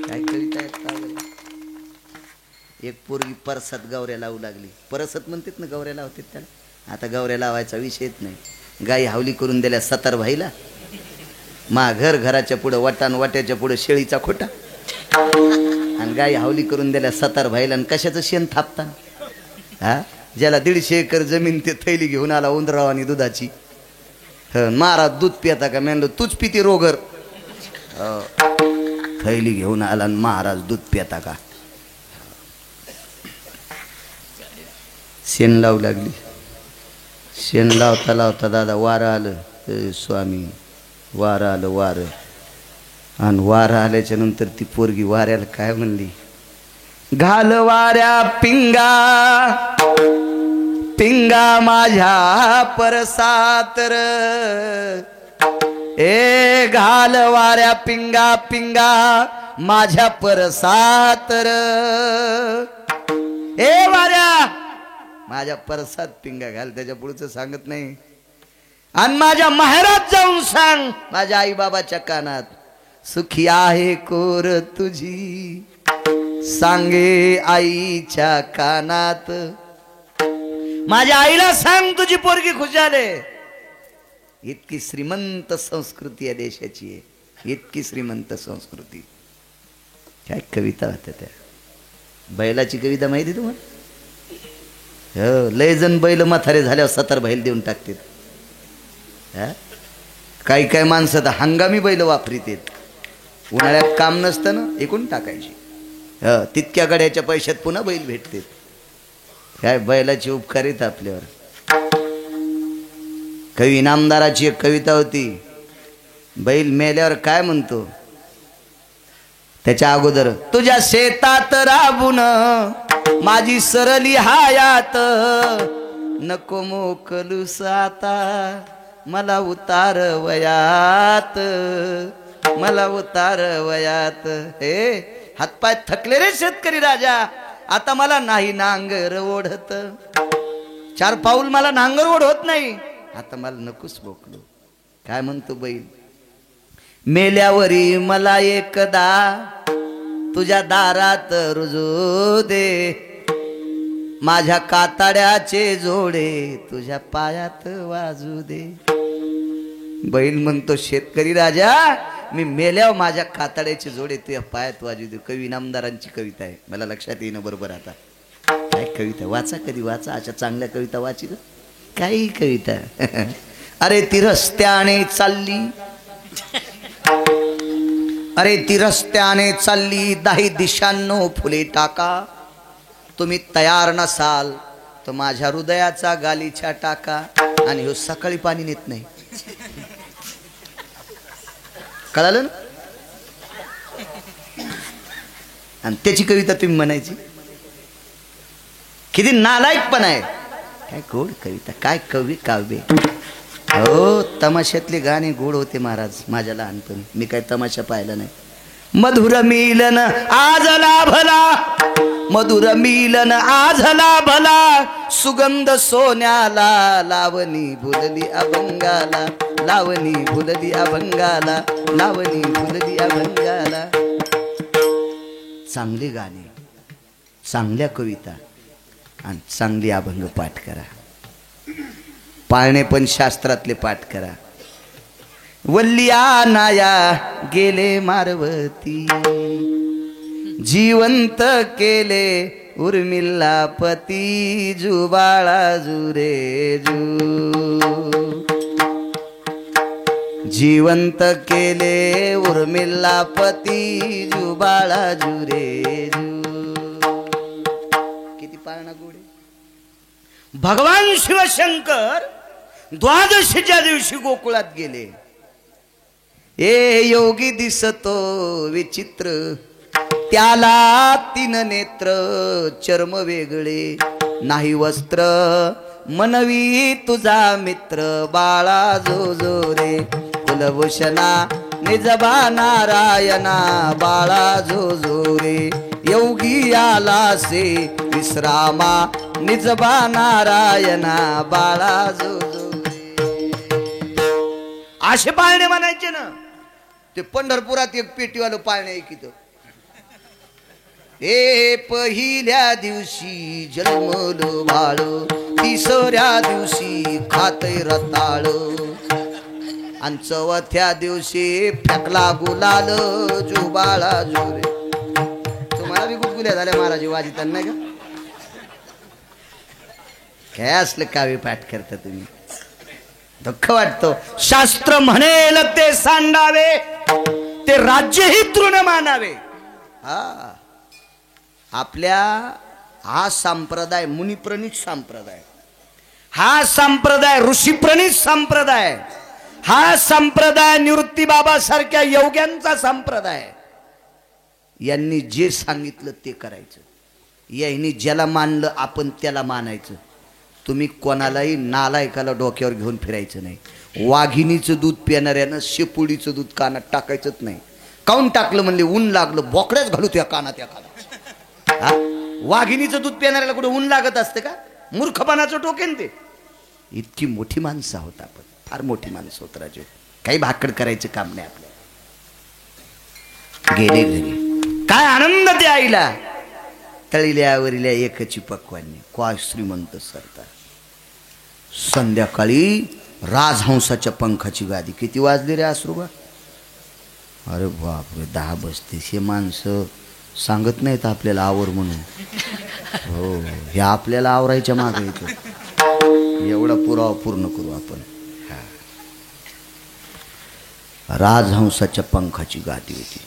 काय कविता आहेत. एक पोरगी परसात गवऱ्या लावू लागली. परसत म्हणतात ना गवऱ्या लावतात त्याला. आता गवऱ्या लावायचा विषयच नाही. गाई हावली करून दिल्या 7 भाईला. मा घराच्या पुढं वाटान, वाट्याच्या पुढं शेळीचा खोटा. आणि गाई हावली करून दिल्या 7 भाईला. आणि कशाचं शेण थापता. हा ज्याला 150 एकर जमीन ते थैली घेऊन आला उंदराव आणि दुधाची. महाराज दूध पिता का? म्हणलं तूच पिती रोगर. थैली घेऊन आला आणि महाराज दूध पिता का? शेण लावू लागली. शेण लावता लावता दादा वारं आलं. स्वामी वारं आलं, वारं. आणि वारं आल्याच्या नंतर ती पोरगी वाऱ्याला काय म्हणली? घाल वाऱ्या पिंगा, पिंगा माझ्या परसातर. ए घाल वाऱ्या पिंगा, पिंगा माझ्या परसातर. ए वाऱ्या माझ्या परसात पिंगा घाल. त्याच्या पुढचं सांगत नाही. आणि माझ्या माहेरात जाऊन सांग माझ्या आई बाबाच्या कानात, सुखी आहे कोर तुझी, सांगे आईच्या कानात. माझ्या आईला सांग तुझी पोरगी खुशाले. इतकी श्रीमंत संस्कृती या देशाची आहे, इतकी श्रीमंत संस्कृती. काय कविता होत्या त्या. बैलाची कविता माहिती तुम्हाला? हो, लय जण बैल म्हातारे झाल्यावर 7 बैल देऊन टाकतात. काही काही माणसं तर हंगामी बैल वापरीत. उन्हाळ्यात काम नसतं ना, एकूण टाकायची. तितक्या गड्याच्या पैशात पुन्हा बैल भेटते. काय बैलाची उपकारित आपल्यावर. कवी इनामदाराची एक कविता होती. बैल मेल्यावर काय म्हणतो त्याच्या अगोदर, तुझ्या शेतात राबून माझी सरली हायात, नको मोकलूस आता मला उतार वयात, मला उतार वयात. हे हातपाय थकले रे शेतकरी राजा, आता मला नाही नांगर ओढत. 4 पाऊल मला नांगर ओढत नाही, आता मला नकोच मोकलू. काय म्हणतो बैल, मेल्यावरी मला एकदा तुझ्या दारात रुजू दे, माझ्या कातड्याचे जोडे तुझ्या पायात वाजू दे. बैल म्हणतो शेतकरी राजा, मी मेल्यावर माझ्या कातड्याचे जोडे तुझ्या पायात वाजू दे. कवी इनामदारांची कविता आहे, मला लक्षात येणं बरोबर. आता काय कविता वाचा, कधी वाचा. अशा चांगल्या कविता वाची काही कविता. अरे ती रस्त्याने चालली, अरे ती रस्त्याने चालली 10 दिशांनो फुले टाका, तुम्ही तयार नसाल तर माझ्या हृदयाचा गालीचा टाका. आणि हो सकाळी पाणी नेत नाही, कळालं ना. आणि त्याची कविता तुम्ही म्हणायची, किती नालायकपण आहे. काय गोड कविता, काय कवी काव्य. हो तमाशातले गाणे गोड होते महाराज माझ्या लहानपणी. मी काय तमाशा पाहिला नाही. मधुर मिलन आज लाभला, मधुर मिलन आज लाभला, सुगंध सोन्याला, लावणी भुलली अभंगाला, लावणी भुलली अभंगाला, लावणी भुलली अभंगाला. चांगले गाणे, चांगल्या कविता आणि चांगली अभंग पाठ करा. पाळणे पण शास्त्रातले पाठ करा. वल्ल्या नाया गेले मारवती, जिवंत केले उर्मिला पती, जुबाळा जुरे जू, जिवंत केले उर्मिला पती, जुबाळा जुरे जू. किती पाळणा गोडे. भगवान शिवशंकर द्वादशीच्या दिवशी गोकुळात गेले. ए योगी दिसतो विचित्र, त्याला 3 नेत्र, चर्म वेगळे नाही वस्त्र, मनवी तुझा मित्र, बाळा जो जो रे कुलभूषणा निजबा नारायणा, बाळा जो जो रे योगी आला से विश्रामा, निजबा नारायणा, बाळा जो जो रे. असे पाळणे म्हणायचे ना. ते पंढरपुरात एक पेटीवालं पाळणे ऐकित. ए पहिल्या दिवशी जन्मलो बाळ, 3ऱ्या दिवशी खातय रताळ, आणि 4थ्या दिवशी फेकला गुलाल, जुबाळा जुरे. तुम्हाला बी गुदगुल्या झाल्या महाराज वाजिताना नाही का. काय असलं काव्य पाठ करता तुम्ही, दुःख वाटतो. शास्त्र म्हणेल ते सांडावे, ते राज्यही तृण मानावे. हा आपल्या हा संप्रदाय मुनिप्रणित संप्रदाय, हा संप्रदाय ऋषीप्रणित संप्रदाय, हा संप्रदाय निवृत्ती बाबा सारख्या योग्यांचा संप्रदाय. यांनी जे सांगितलं ते करायचं. यांनी ज्याला मानलं आपण त्याला मानायचं. तुम्ही कोणालाही नालायकाला डोक्यावर घेऊन फिरायचं नाही. वाघिणीचं दूध पिणाऱ्यानं शेपुडीचं दूध कानात टाकायचंच नाही. काऊन टाकलं म्हणले, ऊन लागलं, बोकड्याच घालू त्या कानात या कानात. वाघिणीचं दूध पिणाऱ्याला कुठे ऊन लागत असते का. मूर्खपणाचं टोकेन ते. इतकी मोठी माणसं आहोत आपण, फार मोठी माणसं होत राजू. काही भाकड करायचं काम नाही आपलं. गेले घरी, काय आनंद त्या आईला. तळील्यावरील्या एकची पक्वानी, काय श्रीमंत सरदार. संध्याकाळी राजहंसाच्या पंखाची गादी. किती वाजले रे आसरुबा. अरे बापरे 10 बजते. हे माणसं सांगत नाहीत आपल्याला आवर म्हणून. हो हे आपल्याला आवरायच्या मागे येतं. एवढा पुरावा पूर्ण करू आपण. राजहंसाच्या पंखाची गादी होती.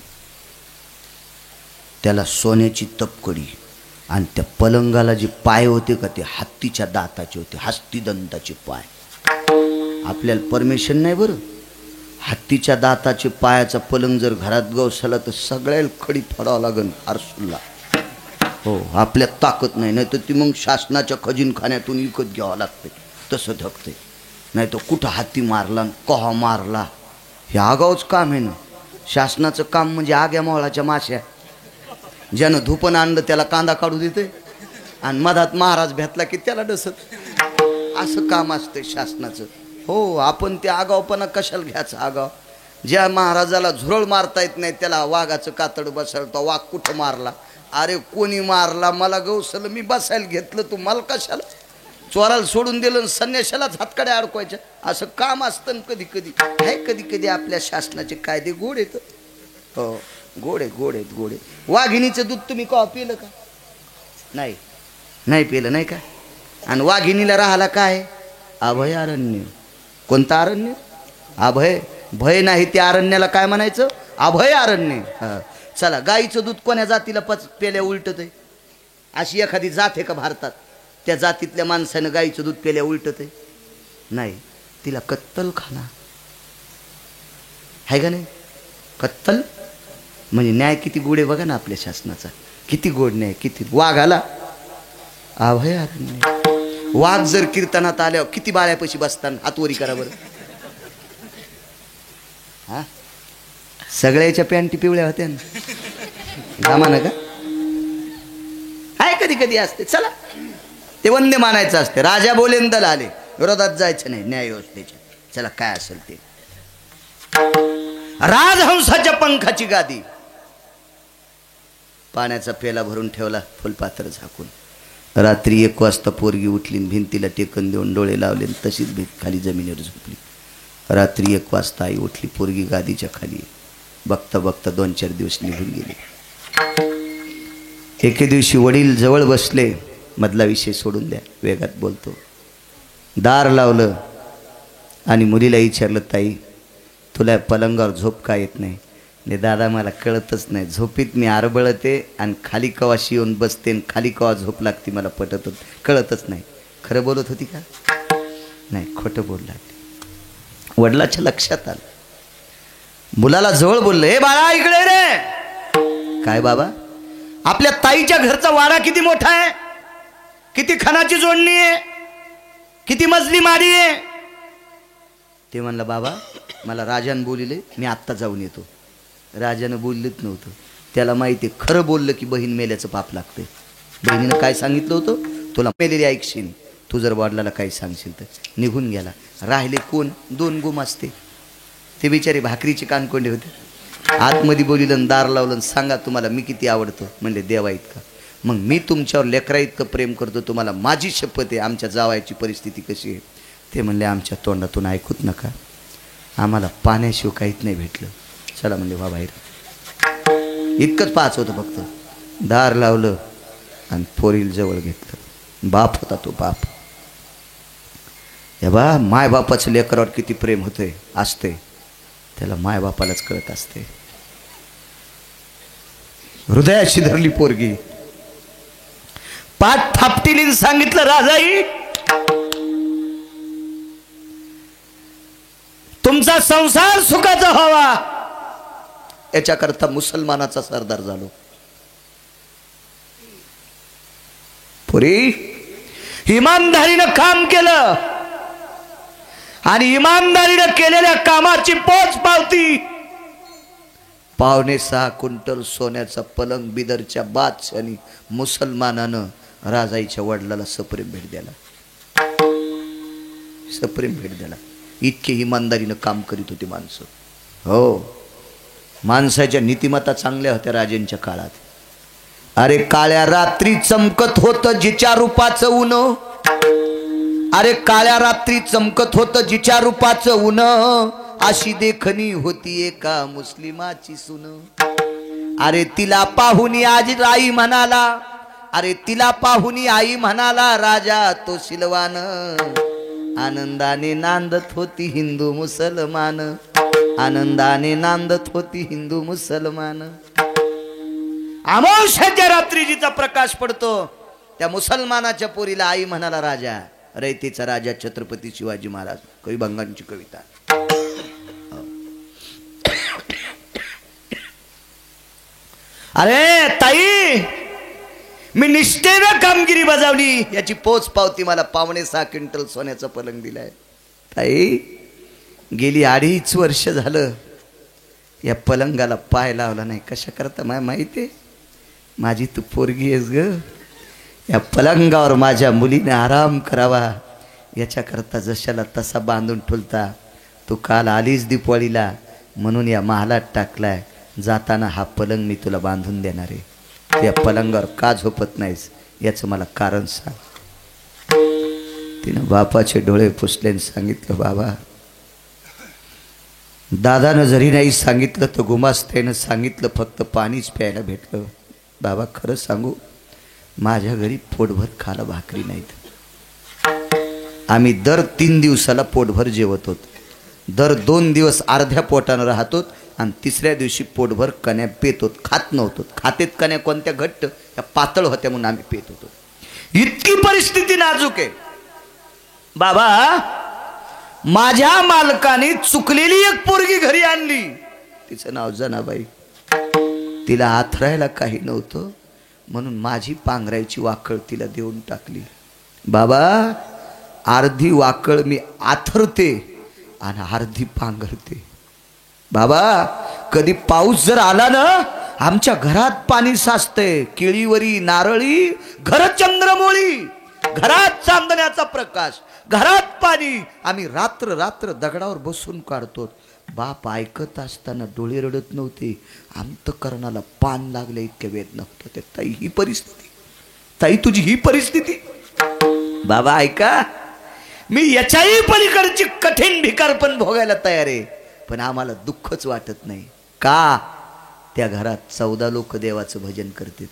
त्याला सोन्याची तपकडी, आणि त्या पलंगाला जे पाय होते का ते हत्तीच्या दाताचे होते, हस्तिदंताचे पाय. आपल्याला परमिशन नाही बरं. हत्तीच्या दाताचे पायाचा पलंग जर घरात गवसला तर सगळ्याला खडी फोडावं लागेल आरसूला. हो, आपल्यात ताकद नाही, नाही तर ती मग शासनाच्या खजिनखान्यातून विकत घ्यावं लागते. तसं धकते. नाही तर कुठं हत्ती मारला कहा मारला, हे आगाऊच काम आहे ना. शासनाचं काम म्हणजे आग्या मोहळाच्या माश्या. ज्यानं धुपण आणलं त्याला कांदा काढू देते आणि मधात महाराज भेटला की त्याला डसत. असं काम असतं शासनाचं. हो, आपण ते आगावपणा कशाला घ्यायचं आगाव. ज्या महाराजाला झुरळ मारता येत नाही त्याला वाघाचं कातड बसायला, तो वाघ कुठं मारला? अरे कोणी मारला? मला गवसलं, मी बसायला घेतलं, तू मला कशाला? चोराला सोडून दिलं, संन्याशालाच हातकडे अडकवायच्या. असं काम असतं ना कधी कधी. आहे कधी कधी आपल्या शासनाचे कायदे गोड येतं. हो, गोड आहे, गोड आहेत, गोड आहे. वाघिणीचं दूध तुम्ही का पिलं का? नाही, नाही पिलं नाही का? आणि वाघिणीला राहिला काय? अभय अरण्य. कोणतं अरण्य? अभय. भय नाही त्या अरण्याला काय म्हणायचं? अभय अरण्य. हा, चला, गाईचं दूध कोण्या जातीला पेल्या उलटत आहे? अशी एखादी जात आहे का भारतात? त्या जातीतल्या माणसानं गाईचं दूध पेल्या उलटत आहे? नाही. तिला कत्तल खाना आहे का नाही? कत्तल म्हणजे न्याय किती गोड आहे बघा ना आपल्या शासनाचा. किती गोड न्याय. किती. वाघाला अभय अरण्य. वाघ जर कीर्तनात आल्यावर किती बाळ्यापाशी बसताना हातवरी करा बरं. हा, सगळ्याच्या पॅन्टी पिवळ्या होत्या ना. जमाना का? आहे कधी कधी असते. चला, ते वंदे मानायचं असते. राजा बोलेंदल आले, विरोधात जायचं नाही न्याय व्यवस्थेच्या. चला, काय असेल ते. राजहंसाच्या पंखाची गादी. पाण्याचा पेला भरून ठेवला, फुलपात्र झाकून. रात्री 1 वाजता पोरगी उठली, भिंतीला टेकन देऊन डोळे लावले, तशीच भीत खाली जमिनीवर झोपली. रात्री 1 वाजता आई उठली, पोरगी गादीच्या खाली. बघता बघता 2-4 दिवस निघून गेले. एके दिवशी वडील जवळ बसले. मधला विषय सोडून द्या, वेगात बोलतो. दार लावलं आणि मुलीला विचारलं, ताई तुला पलंगावर झोप का येत नाही? ने दादा मला कळतच नाही, झोपीत मी आरबळते आणि खाली कवाशी येऊन बसते आणि खाली कवा झोप लागते मला कळतच नाही. खरं बोलत होती का? नाही, खोटं बोलला. वडिलाच्या लक्षात आलं. मुलाला जवळ बोललं, हे बाळा इकडे रे. काय बाबा? आपल्या ताईच्या घरचा वाडा किती मोठा आहे, किती खणाची जोडणी आहे, किती मजली माडी आहे. ते म्हणलं, बाबा मला राजानं बोलिले, मी आत्ता जाऊन येतो. राजानं बोललेच नव्हतं. त्याला माहिती आहे खरं बोललं की बहीण मेल्याचं पाप लागते. बहिणीनं काय सांगितलं होतं? तुला मेलेली ऐकशील, तू जर वडिलाला काही सांगशील तर. निघून गेला. राहिले कोण? 2 गुम असते. ते बिचारे भाकरीचे कानकोंडे होते. आतमध्ये बोलिलं, दार लावलं, सांगा तुम्हाला मी किती आवडतो. म्हणले, देवा इतका. मग मी तुमच्यावर लेकरा इतकं प्रेम करतो, तुम्हाला माझी शपथ आहे. आमच्या जावायची परिस्थिती कशी आहे? ते म्हणले, आमच्या तोंडातून ऐकूच नका, आम्हाला पाण्याशिवाय काहीच नाही भेटलं. चला म्हणले, वा बाहेर. इतकंच पाच होतं फक्त. दार लावलं आणि पोरील जवळ घेतलं. बाप होता तो बाप. हे बा, मायबापाचं लेकरावर किती प्रेम होते असते, त्याला मायबापालाच कळत असते. हृदयाशी धरली पोरगी, पाठ थापटीने सांगितलं, राजाई तुमचा संसार सुखाचा व्हावा याच्याकरता मुसलमानाचा सरदार झालो. पुरी इमानदारीनं काम केलं आणि इमानदारीनं केलेल्या कामाची पोच पावती. 5.25 क्विंटल सोन्याचा पलंग बिदरच्या बादशाहाने मुसलमानानं राजाईच्या वडिलाला सप्रेम भेट द्याला. सप्रेम भेट द्याला. इतके इमानदारीनं काम करीत होते माणसं. हो, माणसाच्या नीतिमत्ता चांगल्या होत्या राजांच्या काळात. अरे काळ्या रात्री चमकत होतं जिच्या रूपाचं ऊन. अरे काळ्या रात्री चमकत होतं जिच्या रूपाचं ऊन. अशी देखणी होती एका मुस्लिमाची सून. अरे तिला पाहुनी आज आई म्हणाला. अरे तिला पाहुनी आई म्हणाला, राजा तो सिलवान. आनंदाने नांदत होती हिंदू मुसलमान. आनंदाने नांदत होती हिंदू मुसलमान. अमावस्याच्या रात्री जिचा प्रकाश पडतो त्या मुसलमानाच्या पोरीला आई म्हणाला राजा, रयतेचा राजा छत्रपती शिवाजी महाराज. कविभंगांची कविता. अरे ताई, मी निष्ठेनं कामगिरी बजावली, याची पोच पावती मला 5.6 क्विंटल सोन्याचा पलंग दिलाय. ताई, गेली 2.5 वर्ष झालं या पलंगाला पाय लावला नाही. कशा करता मला माहिती आहे, माझी तू पोरगी आहेस ग. या पलंगावर माझ्या मुलीने आराम करावा याच्याकरता जशाला तसा बांधून ठेवता. तू काल आलीस दीपावलीला म्हणून या महालात टाकलाय. जाताना हा पलंग मी तुला बांधून देणार आहे. या पलंगावर का झोपत नाहीस याचं मला कारण सांग. तिनं बापाचे डोळे पुसले आणि सांगितलं, बाबा, दादानं जरी नाही सांगितलं तर गुमास्त्यानं सांगितलं, फक्त पाणीच प्यायला भेटलं. बाबा, खरं सांगू, माझ्या घरी पोटभर खाला भाकरी नाहीत. आम्ही दर 3 दिवसाला पोटभर जेवत होतो. दर 2 दिवस अर्ध्या पोटानं राहतो आणि 3ऱ्या दिवशी पोटभर कण्या पेत होत. खात नव्हतो. खातेत कण्या कोणत्या घट्ट, त्या पातळ होत्या म्हणून आम्ही पेत होतो. इतकी परिस्थिती नाजूक आहे. बाबा, माझ्या मालकाने चुकलेली एक पोरगी घरी आणली. तिचं नाव जनाबाई. तिला आथरायला काही नव्हतं म्हणून माझी पांघरायची वाकळ तिला देऊन टाकली. बाबा, अर्धी वाकळ मी आथरते आणि अर्धी पांघरते. बाबा, कधी पाऊस जर आला ना, आमच्या घरात पाणी साचतंय. केळीवरी नारळी, घर चंद्रमोळी, घरात चांदण्याचा प्रकाश, घरात पाणी. आम्ही रात्र रात्र दगडावर बसून काढतो. बाप ऐकत असताना डोळे रडत नव्हते. अंतकरणाला पान लागले इतके वेदना होते. ताई, ही परिस्थिती, ताई तुझी ही परिस्थिती. बाबा ऐका, मी याच्याही पलीकडची कठीण भिकार पण भोगायला तयार आहे, पण आम्हाला दुःखच वाटत नाही. का? त्या घरात 14 लोक देवाचं भजन करतात.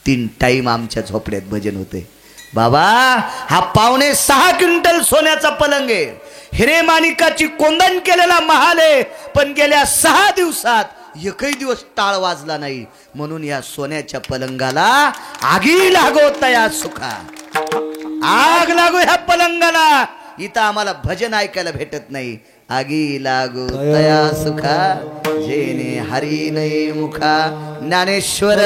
3 टाईम आमच्या झोपड्यात भजन होते. बाबा, हा 5.6 क्विंटल सोन्याचा पलंग आहे. हिरे माणिकाची कोंदण केलेला महाल आहे. पण गेल्या 6 दिवसात एकही दिवस टाळ वाजला नाही. म्हणून या सोन्याच्या पलंगाला आगी लागो तया सुखा. आग लागो ह्या पलंगाला. इथं आम्हाला भजन ऐकायला भेटत नाही. आगी लागो तया सुखा, जेने हरी नाही मुखा. ज्ञानेश्वर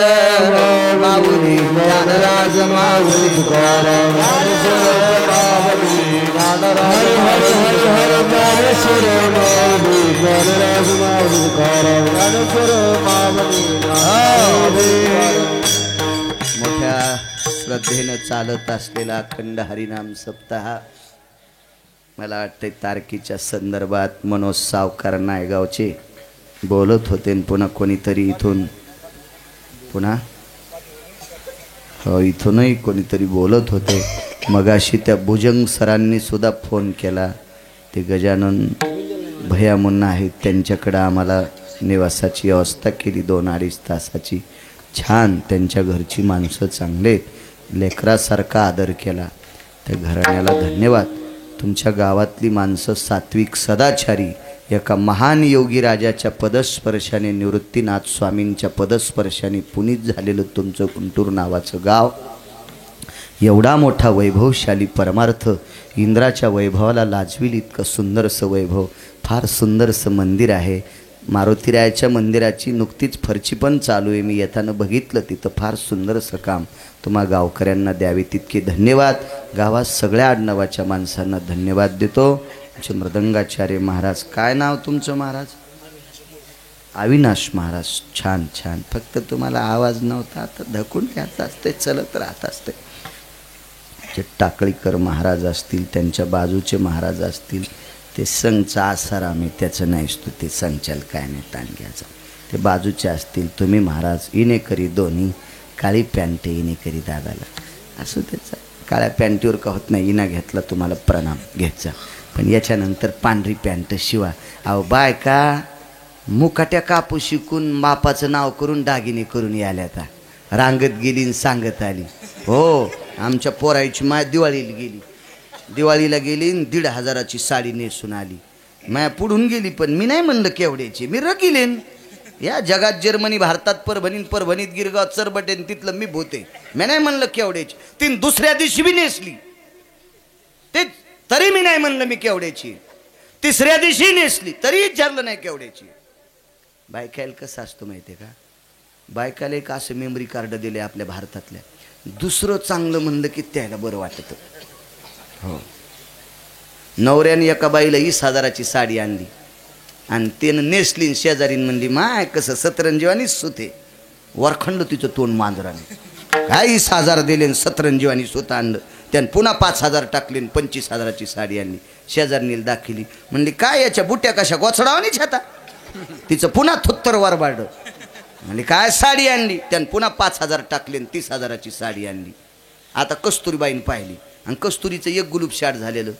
माऊली, ज्ञानराज माऊली, मोठ्या श्रद्धेनं चालत असलेला अखंड हरिनाम सप्ताह. मला वाटते तारखेच्या संदर्भात मनोज सावकार नायगावचे बोलत होते. पुन्हा कोणीतरी इथून, पुन्हा हो इथूनही कोणीतरी बोलत होते. मगाशी त्या भुजंग सरांनी सुद्धा फोन केला. ते गजानन भैया मुन्ना आहेत, त्यांच्याकडं आम्हाला निवासाची व्यवस्था केली 2-2.5 तासाची. छान, त्यांच्या घरची माणसं चांगलेत. लेकरासारखा आदर केला. त्या घराण्याला धन्यवाद. तुमच्या गावातली माणसं सात्विक सदाचारी. एका महान योगी राजाच्या पदस्पर्शाने, निवृत्तीनाथ स्वामींच्या पदस्पर्शाने पुनीत झालेलं तुमचं गुंटूर नावाचं गाव एवढा मोठा वैभवशाली परमार्थ, इंद्राच्या वैभवाला लाजविल इतकं सुंदरसं वैभव. फार सुंदरसं मंदिर आहे. मारुतीरायाच्या मंदिराची नुकतीच फरची पण चालू आहे. मी येताना बघितलं, तिथं फार सुंदरसं काम. तुम्हा गावकऱ्यांना द्यावे तितके धन्यवाद. गावात सगळ्या आडनावाच्या माणसांना धन्यवाद देतो. आमचे मृदंगाचार्य महाराज, काय नाव तुमचं महाराज? अविनाश महाराज. छान छान. फक्त तुम्हाला आवाज नव्हता, आता धकून घ्यायचं असते, चलत राहत असते. जे टाकळीकर महाराज असतील, त्यांच्या बाजूचे महाराज असतील, ते संघचा आसाराम आहे, त्याचं नाहीस तू, ते संचाल काय नाही ताण घ्यायचा. ते बाजूचे असतील, तुम्ही महाराज इने करी दोन्ही, काळी पॅन्ट इने करी दादाला, असं त्याचा काळ्या पॅन्टीवर का होत नाही. इना घेतला तुम्हाला प्रणाम घ्यायचा, पण याच्यानंतर पांढरी पॅन्ट शिवा. अहो बायका मुकाट्या कापू शिकून बापाचं नाव करून दागिने करून यायला, आता रांगत गेली आणि सांगत आली. हो, आमच्या पोराईची माय दिवाळीला गेली 1,500ची साडी नेसून आली. माया पुढून गेली, पण मी नाही म्हणलं केवढ्याची, मी रकिलेन. या जगात जर्मनी, भारतात परभणीत गिरगाव चरबटेन तिथलं मी भूते. मी नाही म्हणलं केवढ्याची. तीन दुसऱ्या दिवशी बी नेसली ते तरी मी नाही म्हणलं मी केवढ्याची. तिसऱ्या दिवशी नेसली तरी विचारलं नाही केवढ्याची. बायकायला कसं असतं माहिती आहे का? बायकाला एक असं मेमरी कार्ड दिले आपल्या भारतातल्या, दुसरं चांगलं म्हणलं की त्याला बरं वाटतं. हो, नवऱ्याने एका बाईला 20,000ची साडी आणली आणि त्यानं नेसली. शेजारीन म्हणली माय कसं सतरंजीवानीच सुते. वरखंड तिचं तोंड मांजराने. काय 20,000 दिले सतरंजीवानी सुत आणलं. त्यानं पुन्हा 5,000 टाकले 25,000ची साडी आणली. शेजारणीला दाखिली. म्हणली काय याच्या बुट्या कशा गोचडावणीच आता. तिचं पुन्हा थुत्तर वरबाडलं. म्हणली काय साडी आणली. त्यानं पुन्हा 5,000 टाकले 30,000ची साडी आणली. आता कस्तुरीबाईन पाहिली आणि कस्तुरीचं एक गुलूब शाट झालेलं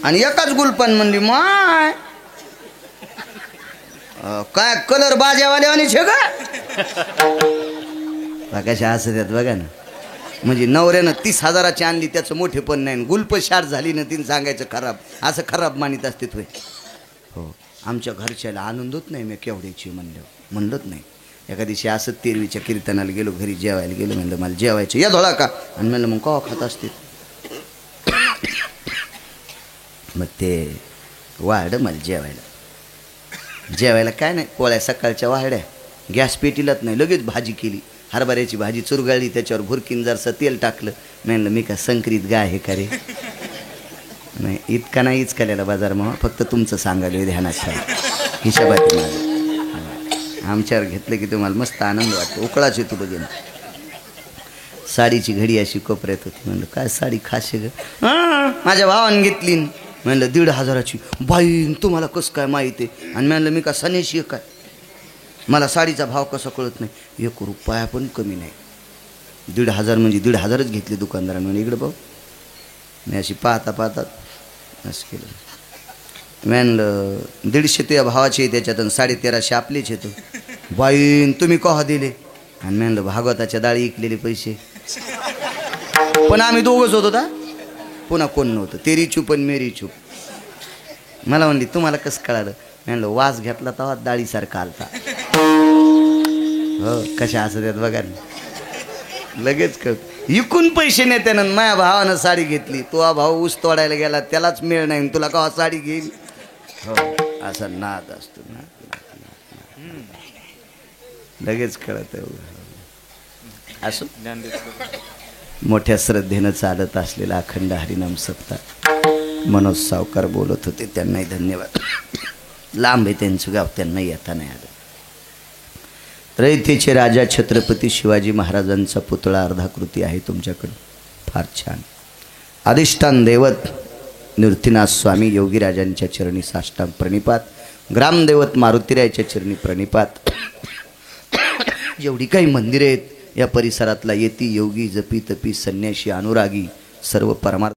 आणि एकाच गुलपण. म्हणली माय काय कलर बाजावाल्यावानी छे का. कशा असं त्यात बघा ना. म्हणजे नवऱ्यानं 30,000ची आणली त्याचं मोठे पण नाही. गुलप शाट झाली ना तिने सांगायचं खराब. असं खराब मानित असते तुय. हो, आमच्या घरच्याला आनंद होत नाही मी केवढ्याची म्हणलंच नाही. एका दिवशी असं 13वीच्या कीर्तनाला गेलो, घरी जेवायला गेलो. म्हणलं मला जेवायचं या धोळा का. आणि म्हणलं मग कवा खात असते. मग ते वाढ मला जेवायला काय नाही, पोळ्या सकाळच्या वाढ्या. गॅस पेटीलाच नाही, लगेच भाजी केली. हरभऱ्याची भाजी चुरगाळली, त्याच्यावर भुरकीन जरसं तेल टाकलं. म्हणलं मी का संक्रीत गाय आहे का रे. नाही इतका नाही इचकाल्याला बाजार मग फक्त तुमचं सांगायला ध्यानात ठेवा. हिशोबात माझं आमच्यावर घेतलं की तुम्हाला मस्त आनंद वाटतो. उकळाच येतो बघेन. साडीची घडी अशी कोपऱ्यात होती. म्हणलं काय साडी खाशी ग. माझ्या भावानं घेतली. म्हणलं 1,500ची. बाई तुम्हाला कसं काय माहिती आहे. आणि म्हणलं मी का सनेशी काय, मला साडीचा भाव कसा कळत नाही. 1 रुपया पण कमी नाही. 1,500 म्हणजे 1,500च घेतले दुकानदारानं. म्हणजे इकडं भाऊ मी अशी पाहता असं केलं. म्हणलं 150 तुझ्या भावाचे त्याच्यात 1350 आपलेच येतो. बाईन तुम्ही कहा दिले. आणि म्हणलं भागवताच्या डाळी इकलेले पैसे. पण आम्ही दोघंच होतो ना, पुन्हा कोण नव्हतं. तेरी चूप आणि मेरी चूप. मला म्हणली तुम्हाला कसं कळालं. म्हणलं वास घेतला तेव्हा डाळीसारखा आलता. हो कशा असं त्यात बघा लगेच कळत. इकून पैसे नाही त्यानं. माझ्या भावानं साडी घेतली. तो भाऊ ऊस तोडायला गेला त्यालाच मिळ नाही, तुला का साडी घेईल. हो असा नाद असतो ना. लगेच कळत. असो मोठ्या श्रद्धेनं चालत असलेला अखंड हरिनाम सप्ताह मनोज सावकार बोलत होते. त्यांनाही धन्यवाद. लांब आहे त्यांचं गाव, त्यांना येता नाही आलं. रयतेचे राजा छत्रपती शिवाजी महाराजांचा पुतळा अर्धाकृती आहे तुमच्याकडं. फार छान. अधिष्ठान दैवत निवृत्तीनाथ स्वामी योगीराजांच्या चरणी साष्टांग प्रणिपात. ग्रामदैवत मारुतीरायाच्या चरणी प्रणिपात. जेवढी काही मंदिरे आहेत या परिसरातला येती योगी जपी तपी संन्यासी अनुरागी सर्व परमार्थ